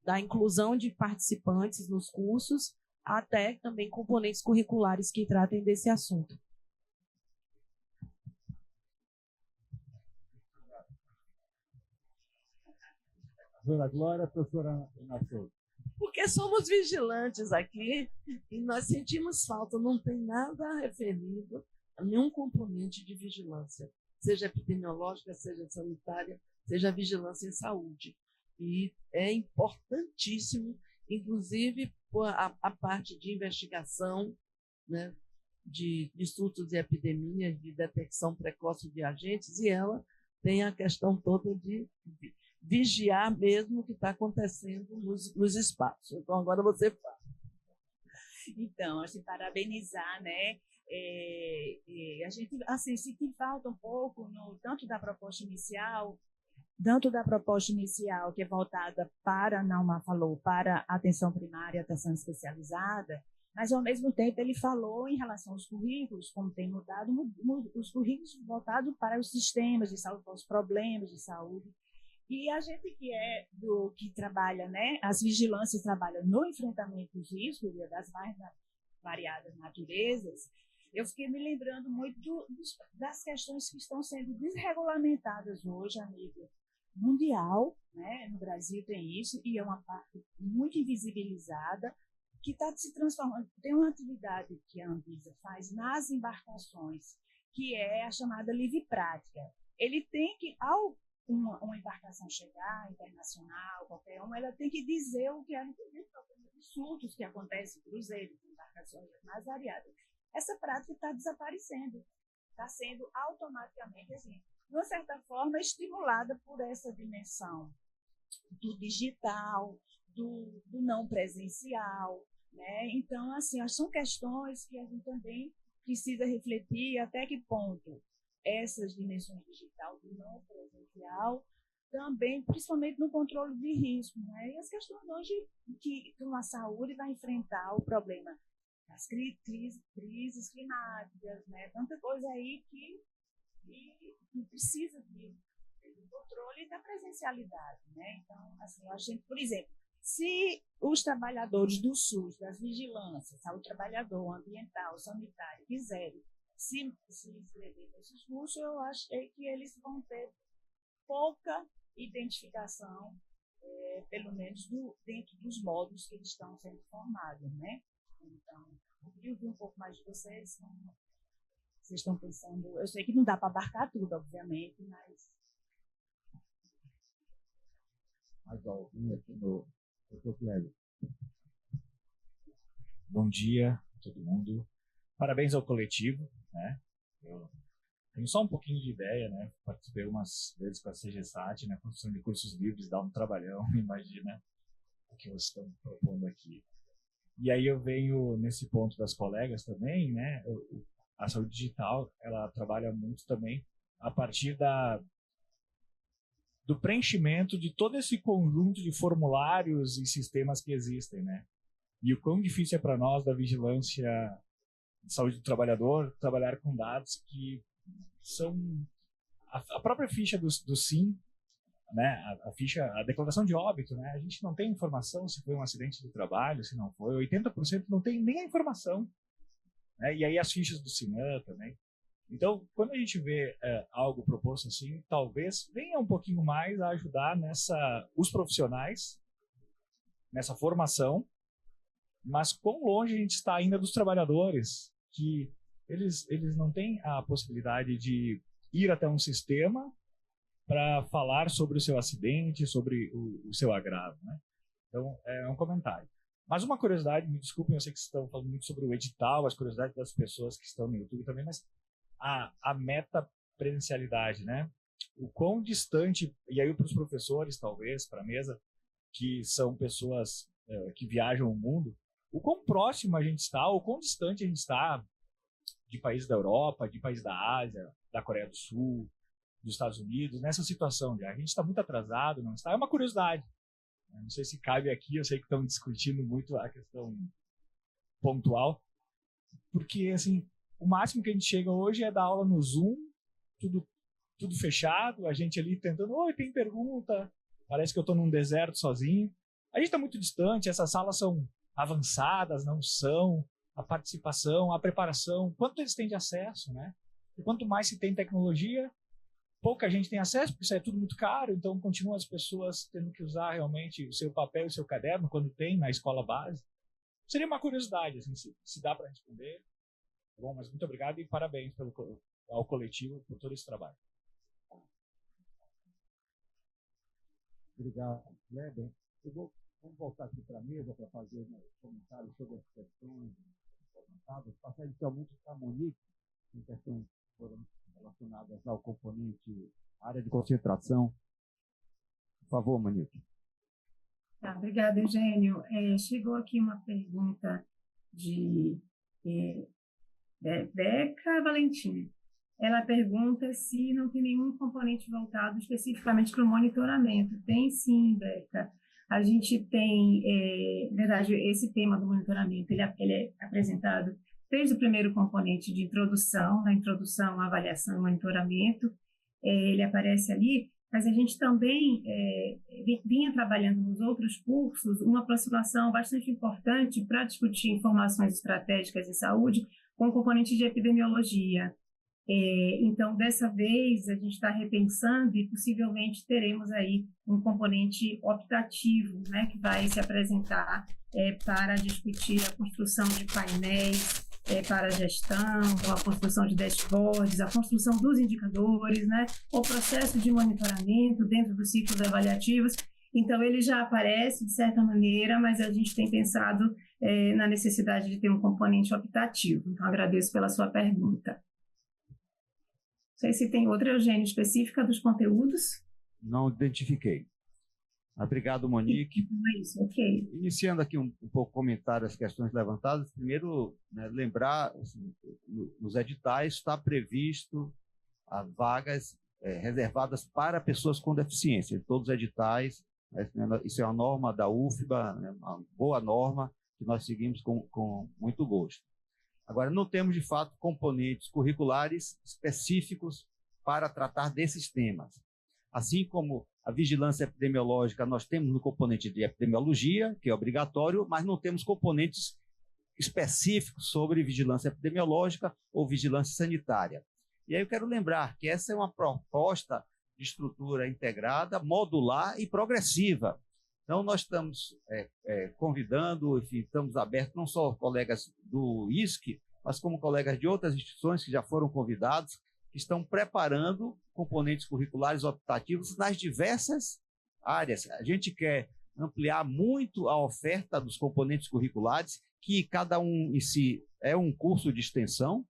da inclusão de participantes nos cursos, até também componentes curriculares que tratem desse assunto. Dona Glória, professora Renato. Porque somos vigilantes aqui e nós sentimos falta, não tem nada referido a nenhum componente de vigilância, seja epidemiológica, seja sanitária, seja vigilância em saúde. E é importantíssimo, inclusive, a parte de investigação, né, de surtos e epidemias, de detecção precoce de agentes, e ela tem a questão toda de vigiar mesmo o que está acontecendo nos espaços. Então, agora você fala. Então, assim, parabenizar, né? A gente, assim, sente falta um pouco, tanto da proposta inicial, que é voltada para, Naumar falou, para a atenção primária, atenção especializada, mas, ao mesmo tempo, ele falou em relação aos currículos, como tem mudado, os currículos voltados para os sistemas de saúde, para os problemas de saúde. E a gente que trabalha, né, as vigilâncias trabalham no enfrentamento dos riscos, das mais variadas naturezas, eu fiquei me lembrando muito das questões que estão sendo desregulamentadas hoje a nível mundial, né? No Brasil tem isso, e é uma parte muito invisibilizada, que está se transformando. Tem uma atividade que a Anvisa faz nas embarcações, que é a chamada livre prática. Ele tem que, ao uma embarcação chegar, internacional, qualquer uma, ela tem que dizer o que ela entendeu, os surtos que acontecem, cruzeiros, embarcações mais variadas. Essa prática está desaparecendo, está sendo automaticamente, assim, de uma certa forma, estimulada por essa dimensão do digital, do não presencial, né? Então, assim, são questões que a gente também precisa refletir até que ponto essas dimensões digital do não presencial também, principalmente no controle de risco, né? E as questões hoje que uma saúde vai enfrentar o problema das crises climáticas, né? Tanta coisa aí que precisa de controle da presencialidade, né? Então, assim, a gente, por exemplo, se os trabalhadores do SUS, das vigilâncias, saúde trabalhador, ambiental, sanitário, quiserem se inscrever nesses cursos, eu achei que eles vão ter pouca identificação, pelo menos dentro dos módulos que eles estão sendo formados, né? Então, eu queria ouvir um pouco mais de vocês, como vocês estão pensando. Eu sei que não dá para abarcar tudo, obviamente, mas... Mais alguém aqui no Dr. Cléber. Bom dia a todo mundo. Parabéns ao coletivo, né? Eu tenho só um pouquinho de ideia, né? Participei umas vezes com a CGSAT, né? Construção de cursos livres, dá um trabalhão, imagina o que vocês estão propondo aqui. E aí eu venho nesse ponto das colegas também, né? A saúde digital, ela trabalha muito também a partir do preenchimento de todo esse conjunto de formulários e sistemas que existem, né? E o quão difícil é para nós da vigilância de saúde do trabalhador trabalhar com dados que são a própria ficha do SIM, né? A declaração de óbito, né? A gente não tem informação se foi um acidente de trabalho, se não foi. 80% não tem nem a informação, né? E aí as fichas do SINAM também. Então, quando a gente vê algo proposto assim, talvez venha um pouquinho mais a ajudar os profissionais nessa formação, mas quão longe a gente está ainda dos trabalhadores, que eles não têm a possibilidade de ir até um sistema para falar sobre o seu acidente, sobre o seu agravo, né? Então, é um comentário. Mas uma curiosidade, me desculpem, eu sei que vocês estão falando muito sobre o edital, as curiosidades das pessoas que estão no YouTube também, mas a meta-presencialidade, né? O quão distante, e aí para os professores, talvez, para a mesa, que são pessoas que viajam o mundo, o quão próximo a gente está, o quão distante a gente está de países da Europa, de países da Ásia, da Coreia do Sul, dos Estados Unidos, nessa situação já. A gente está muito atrasado, não está? É uma curiosidade. Não sei se cabe aqui, eu sei que estão discutindo muito a questão pontual, porque, assim, o máximo que a gente chega hoje é dar aula no Zoom, tudo fechado, a gente ali tentando, oi, tem pergunta, parece que eu estou num deserto sozinho. A gente está muito distante, essas salas são avançadas, não são, a participação, a preparação, quanto eles têm de acesso, né? E quanto mais se tem tecnologia, pouca gente tem acesso, porque isso é tudo muito caro, então continuam as pessoas tendo que usar realmente o seu papel e o seu caderno, quando tem, na escola base. Seria uma curiosidade, assim, se dá para responder. Bom, mas muito obrigado e parabéns ao coletivo por todo esse trabalho. Obrigado, Kleber. Vamos voltar aqui para a mesa para fazer comentários sobre as questões levantadas. Passar inicialmente para a Monique, em questões que foram relacionadas ao componente área de concentração. Por favor, Monique. Tá, obrigada, Eugênio. Chegou aqui uma pergunta de Beca Valentim. Ela pergunta se não tem nenhum componente voltado especificamente para o monitoramento. Tem sim, Beca. A gente tem, na verdade, esse tema do monitoramento, ele é apresentado desde o primeiro componente de introdução, na introdução, avaliação e monitoramento, ele aparece ali, mas a gente também vinha trabalhando nos outros cursos uma aproximação bastante importante para discutir informações estratégicas em saúde com o componente de epidemiologia. Então, dessa vez, a gente está repensando e possivelmente teremos aí um componente optativo, né, que vai se apresentar para discutir a construção de painéis para a gestão, a construção de dashboards, a construção dos indicadores, né, o processo de monitoramento dentro dos ciclos avaliativos. Então, ele já aparece de certa maneira, mas a gente tem pensado na necessidade de ter um componente optativo. Então, agradeço pela sua pergunta. Não sei se tem outra, Eugênio, específica dos conteúdos. Não identifiquei. Obrigado, Monique. É isso, ok. Iniciando aqui um pouco comentar as questões levantadas, primeiro, né, lembrar, assim, nos editais está previsto as vagas reservadas para pessoas com deficiência. Em todos os editais, isso é uma norma da UFBA, né, uma boa norma que nós seguimos com muito gosto. Agora, não temos, de fato, componentes curriculares específicos para tratar desses temas. Assim como a vigilância epidemiológica, nós temos no componente de epidemiologia, que é obrigatório, mas não temos componentes específicos sobre vigilância epidemiológica ou vigilância sanitária. E aí eu quero lembrar que essa é uma proposta de estrutura integrada, modular e progressiva. Então, nós estamos convidando, enfim, estamos abertos, não só colegas do ISC, mas como colegas de outras instituições que já foram convidados, que estão preparando componentes curriculares optativos nas diversas áreas. A gente quer ampliar muito a oferta dos componentes curriculares, que cada um em si é um curso de extensão,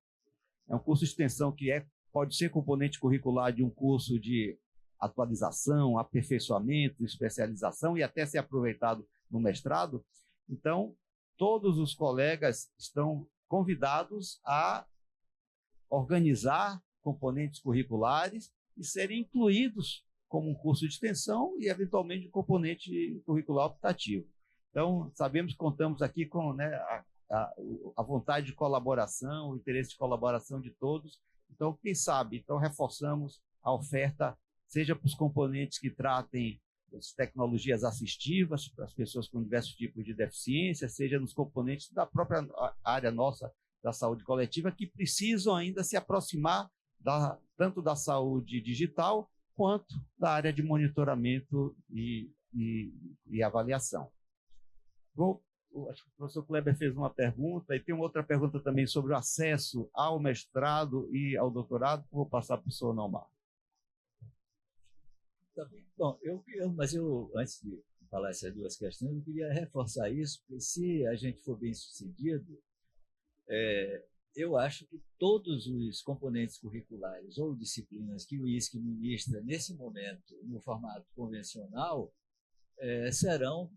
é um curso de extensão que pode ser componente curricular de um curso de atualização, aperfeiçoamento, especialização e até ser aproveitado no mestrado. Então, todos os colegas estão convidados a organizar componentes curriculares e serem incluídos como um curso de extensão e, eventualmente, um componente curricular optativo. Então, sabemos que contamos aqui com, né, a vontade de colaboração, o interesse de colaboração de todos. Então, quem sabe, então reforçamos a oferta, seja para os componentes que tratem das tecnologias assistivas para as pessoas com diversos tipos de deficiência, seja nos componentes da própria área nossa da saúde coletiva, que precisam ainda se aproximar tanto da saúde digital quanto da área de monitoramento e avaliação. Acho que o professor Kleber fez uma pergunta, e tem uma outra pergunta também sobre o acesso ao mestrado e ao doutorado, que eu vou passar para o professor Naumar. Bom, mas antes de falar essas duas questões, eu queria reforçar isso, porque se a gente for bem sucedido, eu acho que todos os componentes curriculares ou disciplinas que o ISC ministra nesse momento, no formato convencional, serão,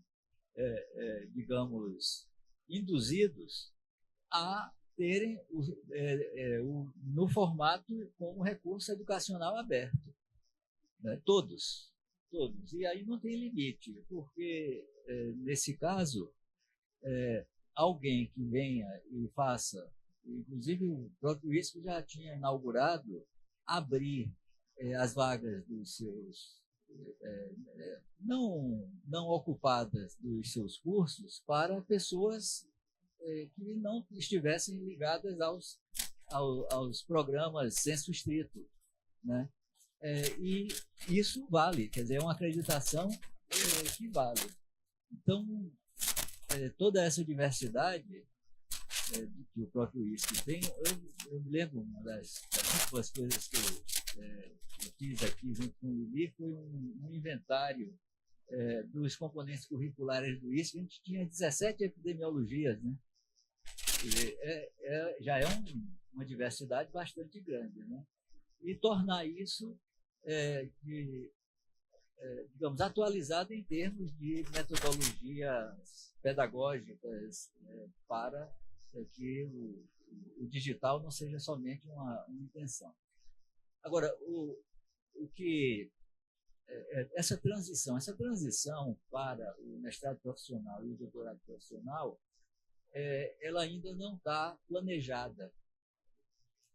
digamos, induzidos a terem no formato como recurso educacional aberto. Né? Todos. E aí não tem limite, porque, nesse caso, alguém que venha e faça, inclusive o próprio ISC já tinha inaugurado, abrir as vagas dos seus não ocupadas dos seus cursos para pessoas que não estivessem ligadas aos programas sensu stricto, né? E isso vale, quer dizer, é uma acreditação que vale. Então, toda essa diversidade que o próprio ISC tem, eu me lembro, uma das últimas coisas que eu fiz aqui junto com o Lili foi um inventário dos componentes curriculares do ISC. A gente tinha 17 epidemiologias, né? Já é uma diversidade bastante grande, né? E tornar isso, digamos, atualizado em termos de metodologias pedagógicas para que o digital não seja somente uma intenção. Agora, essa transição para o mestrado profissional e o doutorado profissional, ela ainda não está planejada.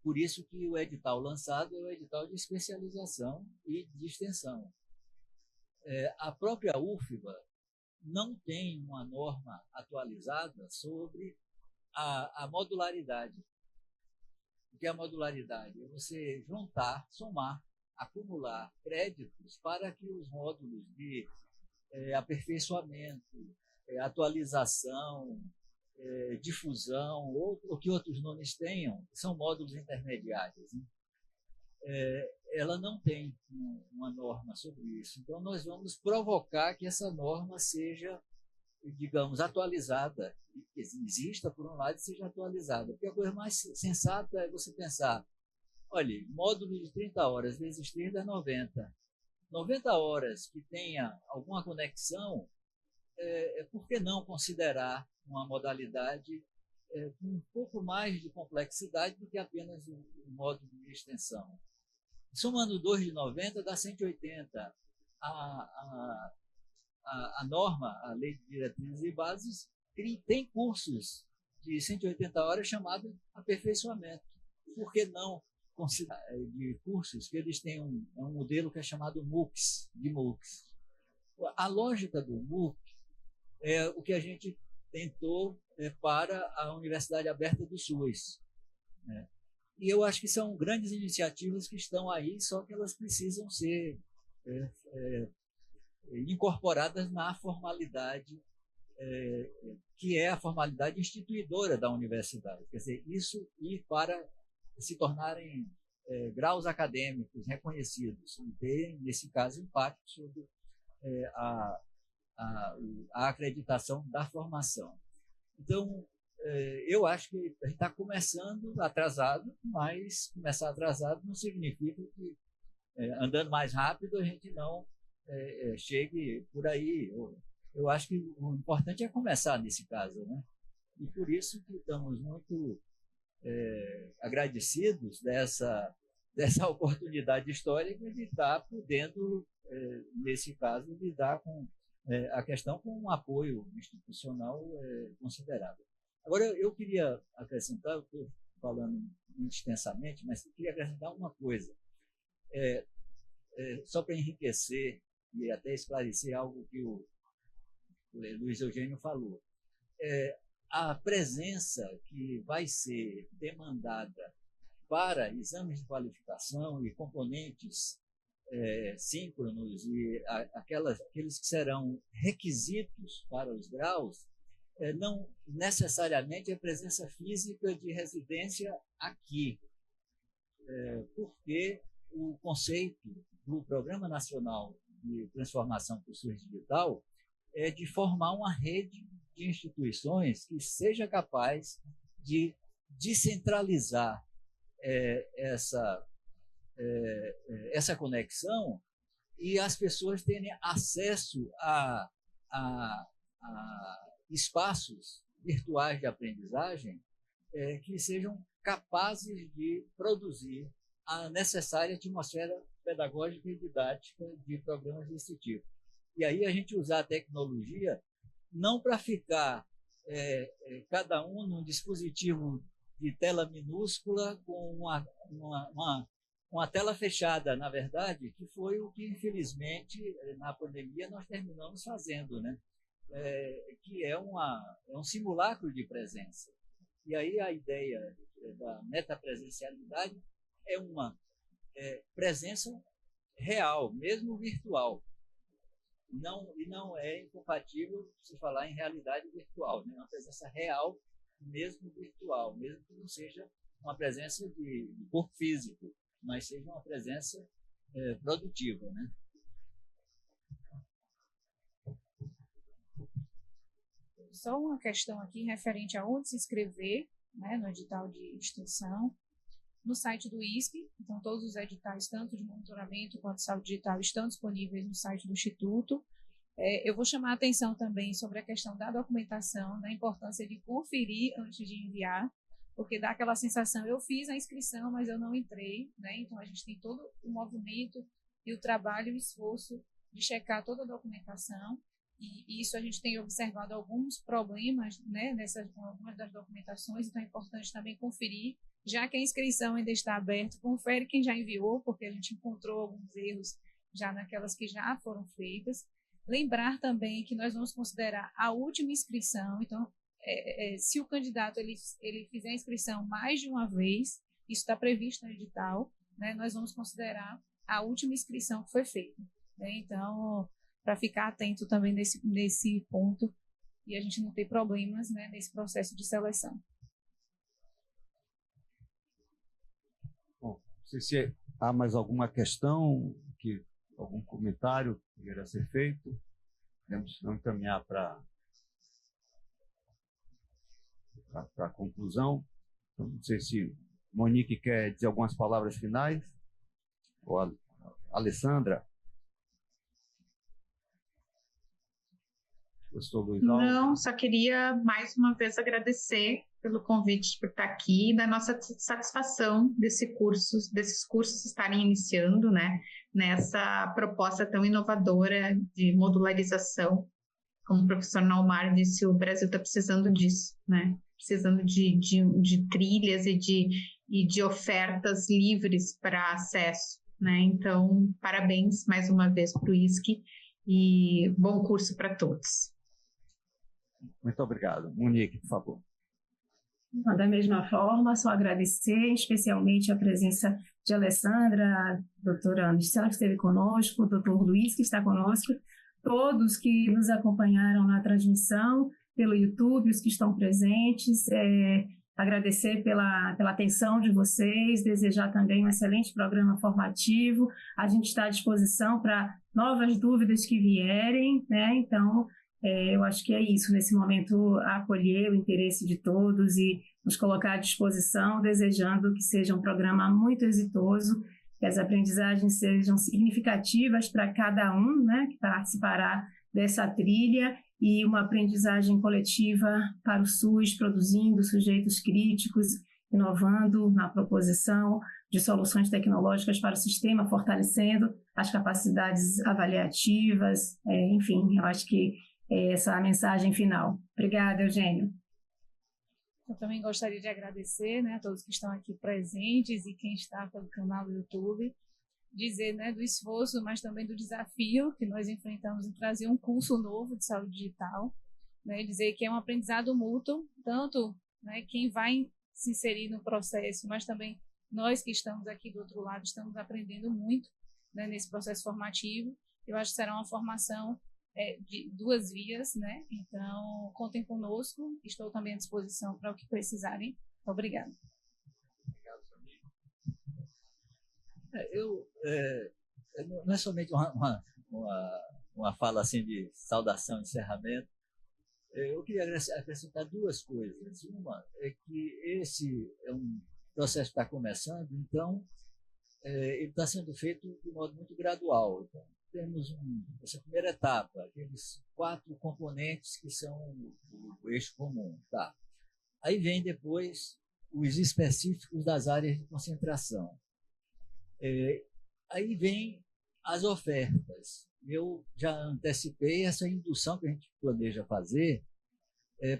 Por isso que o edital lançado é o edital de especialização e de extensão. A própria UFBA não tem uma norma atualizada sobre a modularidade. O que é a modularidade? É você juntar, somar, acumular créditos para que os módulos de aperfeiçoamento, atualização, difusão, ou que outros nomes tenham, são módulos intermediários, né? Ela não tem uma norma sobre isso. Então, nós vamos provocar que essa norma seja, digamos, atualizada, que exista, por um lado, e seja atualizada. Porque a coisa mais sensata é você pensar, olha, módulo de 30 horas vezes 30 é 90. 90 horas que tenha alguma conexão, por que não considerar uma modalidade com um pouco mais de complexidade do que apenas o módulo de extensão? Somando 2 de 90 dá 180. A norma, a Lei de Diretrizes e Bases, tem cursos de 180 horas chamados aperfeiçoamento. Por que não considerar de cursos que eles têm um modelo que é chamado MOOCs, de MOOCs? A lógica do MOOC é o que a gente tentou para a Universidade Aberta do SUS, né? E eu acho que são grandes iniciativas que estão aí, só que elas precisam ser incorporadas na formalidade, que é a formalidade instituidora da universidade. Quer dizer, isso ir para se tornarem graus acadêmicos reconhecidos e terem, nesse caso, impacto sobre a acreditação da formação. Então, eu acho que a gente está começando atrasado, mas começar atrasado não significa que, andando mais rápido, a gente não chegue por aí. Eu acho que o importante é começar nesse caso, né? E por isso que estamos muito agradecidos dessa oportunidade histórica de estar podendo, nesse caso, lidar com a questão com um apoio institucional considerável. Agora, eu queria acrescentar, eu estou falando muito extensamente, mas eu queria acrescentar uma coisa, só para enriquecer e até esclarecer algo que o Luiz Eugênio falou. A presença que vai ser demandada para exames de qualificação e componentes síncronos e aqueles que serão requisitos para os graus, não necessariamente a presença física de residência aqui, porque o conceito do Programa Nacional de Transformação por SUS Digital é de formar uma rede de instituições que seja capaz de descentralizar essa conexão e as pessoas terem acesso a espaços virtuais de aprendizagem que sejam capazes de produzir a necessária atmosfera pedagógica e didática de programas desse tipo. E aí a gente usar a tecnologia não para ficar cada um num dispositivo de tela minúscula com uma tela fechada, na verdade, que foi o que, infelizmente, na pandemia nós terminamos fazendo, né? Que é um simulacro de presença. E aí a ideia da metapresencialidade é uma presença real, mesmo virtual. E não é incompatível se falar em realidade virtual, né? Uma presença real, mesmo virtual, mesmo que não seja uma presença de corpo físico, mas seja uma presença produtiva, né? Só uma questão aqui referente a onde se inscrever, né, no edital de extensão, no site do ISP. Então, todos os editais, tanto de monitoramento quanto de saúde digital, estão disponíveis no site do Instituto. Eu vou chamar a atenção também sobre a questão da documentação, da importância de conferir antes de enviar, porque dá aquela sensação, eu fiz a inscrição, mas eu não entrei, né? Então, a gente tem todo o movimento e o trabalho e o esforço de checar toda a documentação, e isso a gente tem observado alguns problemas, né, algumas das documentações, então é importante também conferir, já que a inscrição ainda está aberta, confere quem já enviou, porque a gente encontrou alguns erros já naquelas que já foram feitas. Lembrar também que nós vamos considerar a última inscrição, então, se o candidato ele fizer a inscrição mais de uma vez, isso está previsto no edital, né, nós vamos considerar a última inscrição que foi feita, né? Então, para ficar atento também nesse ponto e a gente não ter problemas, né, nesse processo de seleção. Bom, não sei se há mais alguma questão, algum comentário que queira ser feito. Podemos encaminhar para a conclusão. Então, não sei se Monique quer dizer algumas palavras finais, ou a Alessandra. Não, só queria mais uma vez agradecer pelo convite por estar aqui, da nossa satisfação desses cursos estarem iniciando, né, nessa proposta tão inovadora de modularização. Como o professor Naumar disse, o Brasil está precisando disso, né? Precisando de trilhas e de ofertas livres para acesso, né? Então, parabéns mais uma vez para o ISC e bom curso para todos. Muito obrigado. Monique, por favor. Da mesma forma, só agradecer especialmente a presença de Alessandra, a doutora Anderson, que esteve conosco, o doutor Luiz, que está conosco, todos que nos acompanharam na transmissão, pelo YouTube, os que estão presentes, agradecer pela atenção de vocês, desejar também um excelente programa formativo. A gente está à disposição para novas dúvidas que vierem, né? Então, eu acho que é isso, nesse momento, acolher o interesse de todos e nos colocar à disposição, desejando que seja um programa muito exitoso, que as aprendizagens sejam significativas para cada um, né, que participará dessa trilha, e uma aprendizagem coletiva para o SUS, produzindo sujeitos críticos, inovando na proposição de soluções tecnológicas para o sistema, fortalecendo as capacidades avaliativas, enfim, eu acho que essa é a mensagem final. Obrigada, Eugênio. Eu também gostaria de agradecer, né, a todos que estão aqui presentes e quem está pelo canal do YouTube, dizer, né, do esforço, mas também do desafio que nós enfrentamos em trazer um curso novo de saúde digital, né, dizer que é um aprendizado mútuo, tanto, né, quem vai se inserir no processo, mas também nós que estamos aqui do outro lado estamos aprendendo muito, né, nesse processo formativo. Eu acho que será uma formação de 2 vias, né? Então, contem conosco, estou também à disposição para o que precisarem. Obrigada. Não é somente uma fala assim de saudação, encerramento. Eu queria acrescentar 2 coisas. Uma é que esse é um processo que está começando, então ele está sendo feito de modo muito gradual. Então, temos essa primeira etapa, aqueles 4 componentes que são o eixo comum. Tá. Aí vem depois os específicos das áreas de concentração. Aí vem as ofertas. Eu já antecipei essa indução que a gente planeja fazer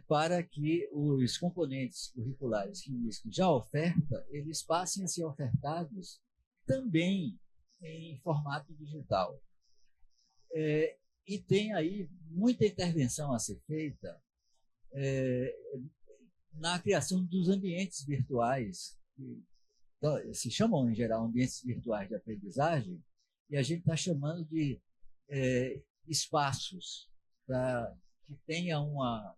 para que os componentes curriculares que o Unisc já oferta, eles passem a ser ofertados também em formato digital. E tem aí muita intervenção a ser feita na criação dos ambientes virtuais, que se chamam, em geral, ambientes virtuais de aprendizagem, e a gente está chamando de espaços para que tenha uma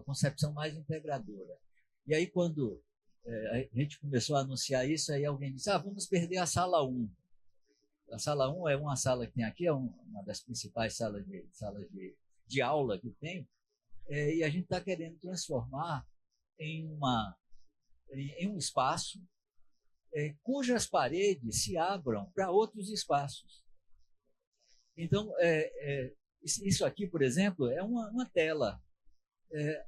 concepção mais integradora. E aí, quando a gente começou a anunciar isso, aí alguém disse, vamos perder a sala 1. A sala 1 é uma sala que tem aqui, é uma das principais salas de aula que tem, e a gente está querendo transformar em um espaço cujas paredes se abram para outros espaços. Então, isso aqui, por exemplo, é uma tela.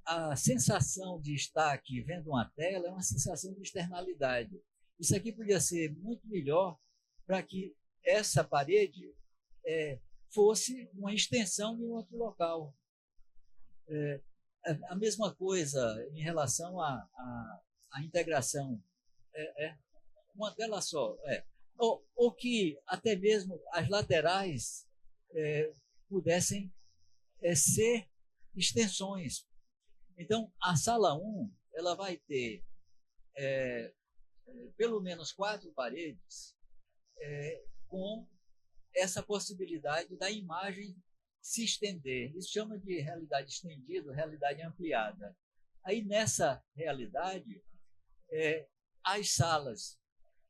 A sensação de estar aqui vendo uma tela é uma sensação de externalidade. Isso aqui podia ser muito melhor para que essa parede fosse uma extensão de um outro local. A mesma coisa em relação à integração. Uma tela só. Ou que até mesmo as laterais pudessem ser extensões. Então, a sala 1 ela vai ter pelo menos 4 paredes com essa possibilidade da imagem se estender. Isso chama de realidade estendida, realidade ampliada. Aí, nessa realidade, as salas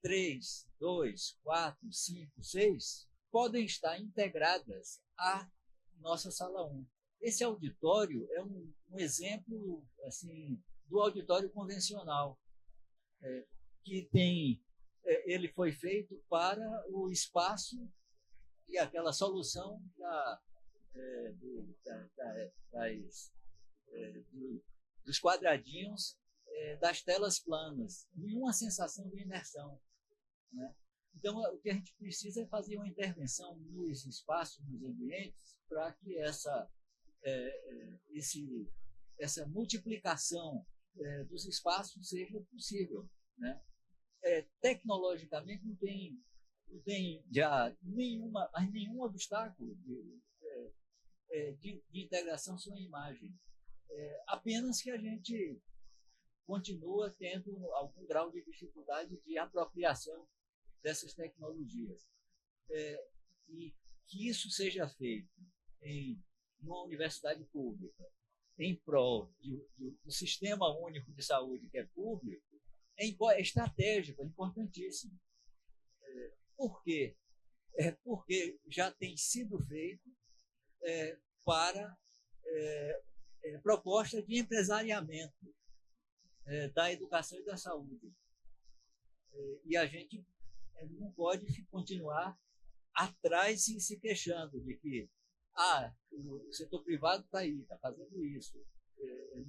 3, 2, 4, 5, 6 podem estar integradas à nossa sala 1. Esse auditório é um exemplo assim, do auditório convencional, que ele foi feito para o espaço e aquela solução dos quadradinhos das telas planas, nenhuma sensação de imersão, né? Então, o que a gente precisa é fazer uma intervenção nos espaços, nos ambientes, para que essa multiplicação dos espaços seja possível, né? Tecnologicamente não tem já nenhum obstáculo de integração sua imagem. Apenas que a gente continua tendo algum grau de dificuldade de apropriação dessas tecnologias. E que isso seja feito numa universidade pública, em prol do Sistema Único de Saúde, que é público, é estratégico, é importantíssimo. Por quê? Porque já tem sido feito para proposta de empresariamento da educação e da saúde. E a gente não pode continuar atrás e se queixando de que o setor privado está aí, está fazendo isso.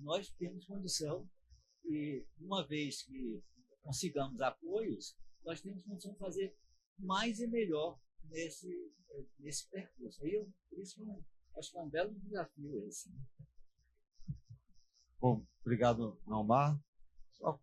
Nós temos condição, e uma vez que consigamos apoios, nós temos condição de fazer mais e melhor nesse percurso. Por isso, acho que é um belo desafio esse. Bom, obrigado, Naumar. Só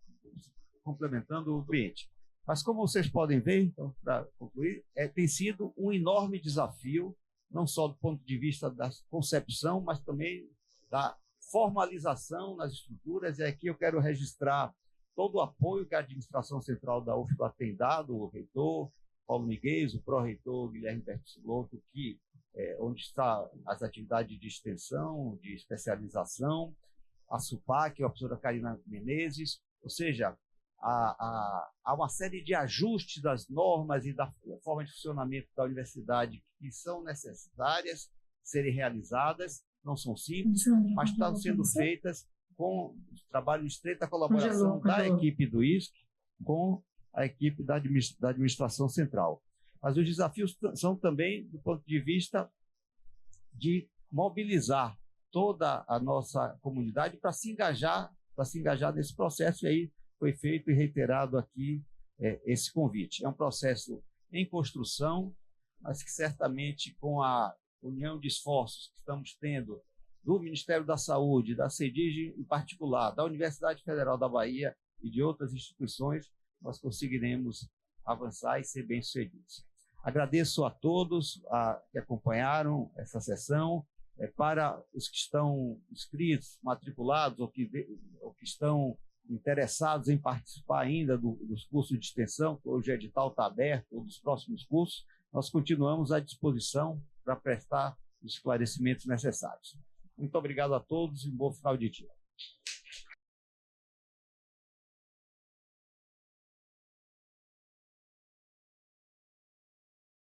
complementando o ambiente. Mas como vocês podem ver, então, para concluir, tem sido um enorme desafio, não só do ponto de vista da concepção, mas também da formalização nas estruturas. E aqui eu quero registrar todo o apoio que a administração central da UFBA tem dado, o reitor Paulo Miguel, o pró-reitor Guilherme Bertolotto, onde está as atividades de extensão, de especialização, a SUPAC, a professora Karina Menezes, ou seja, há uma série de ajustes das normas e da forma de funcionamento da universidade que são necessárias serem realizadas, não são simples, mas estão sendo feitas com o trabalho de estreita colaboração da equipe do ISC com a equipe da administração central. Mas os desafios são também do ponto de vista de mobilizar toda a nossa comunidade para se engajar nesse processo, e aí foi feito e reiterado aqui esse convite. É um processo em construção, mas que certamente com a união de esforços que estamos tendo do Ministério da Saúde, da CEDIG em particular, da Universidade Federal da Bahia e de outras instituições, nós conseguiremos avançar e ser bem-sucedidos. Agradeço a todos que acompanharam essa sessão. Para os que estão inscritos, matriculados ou que estão interessados em participar ainda dos cursos de extensão, hoje o edital está aberto, ou dos próximos cursos, nós continuamos à disposição para prestar os esclarecimentos necessários. Muito obrigado a todos e um bom final de dia.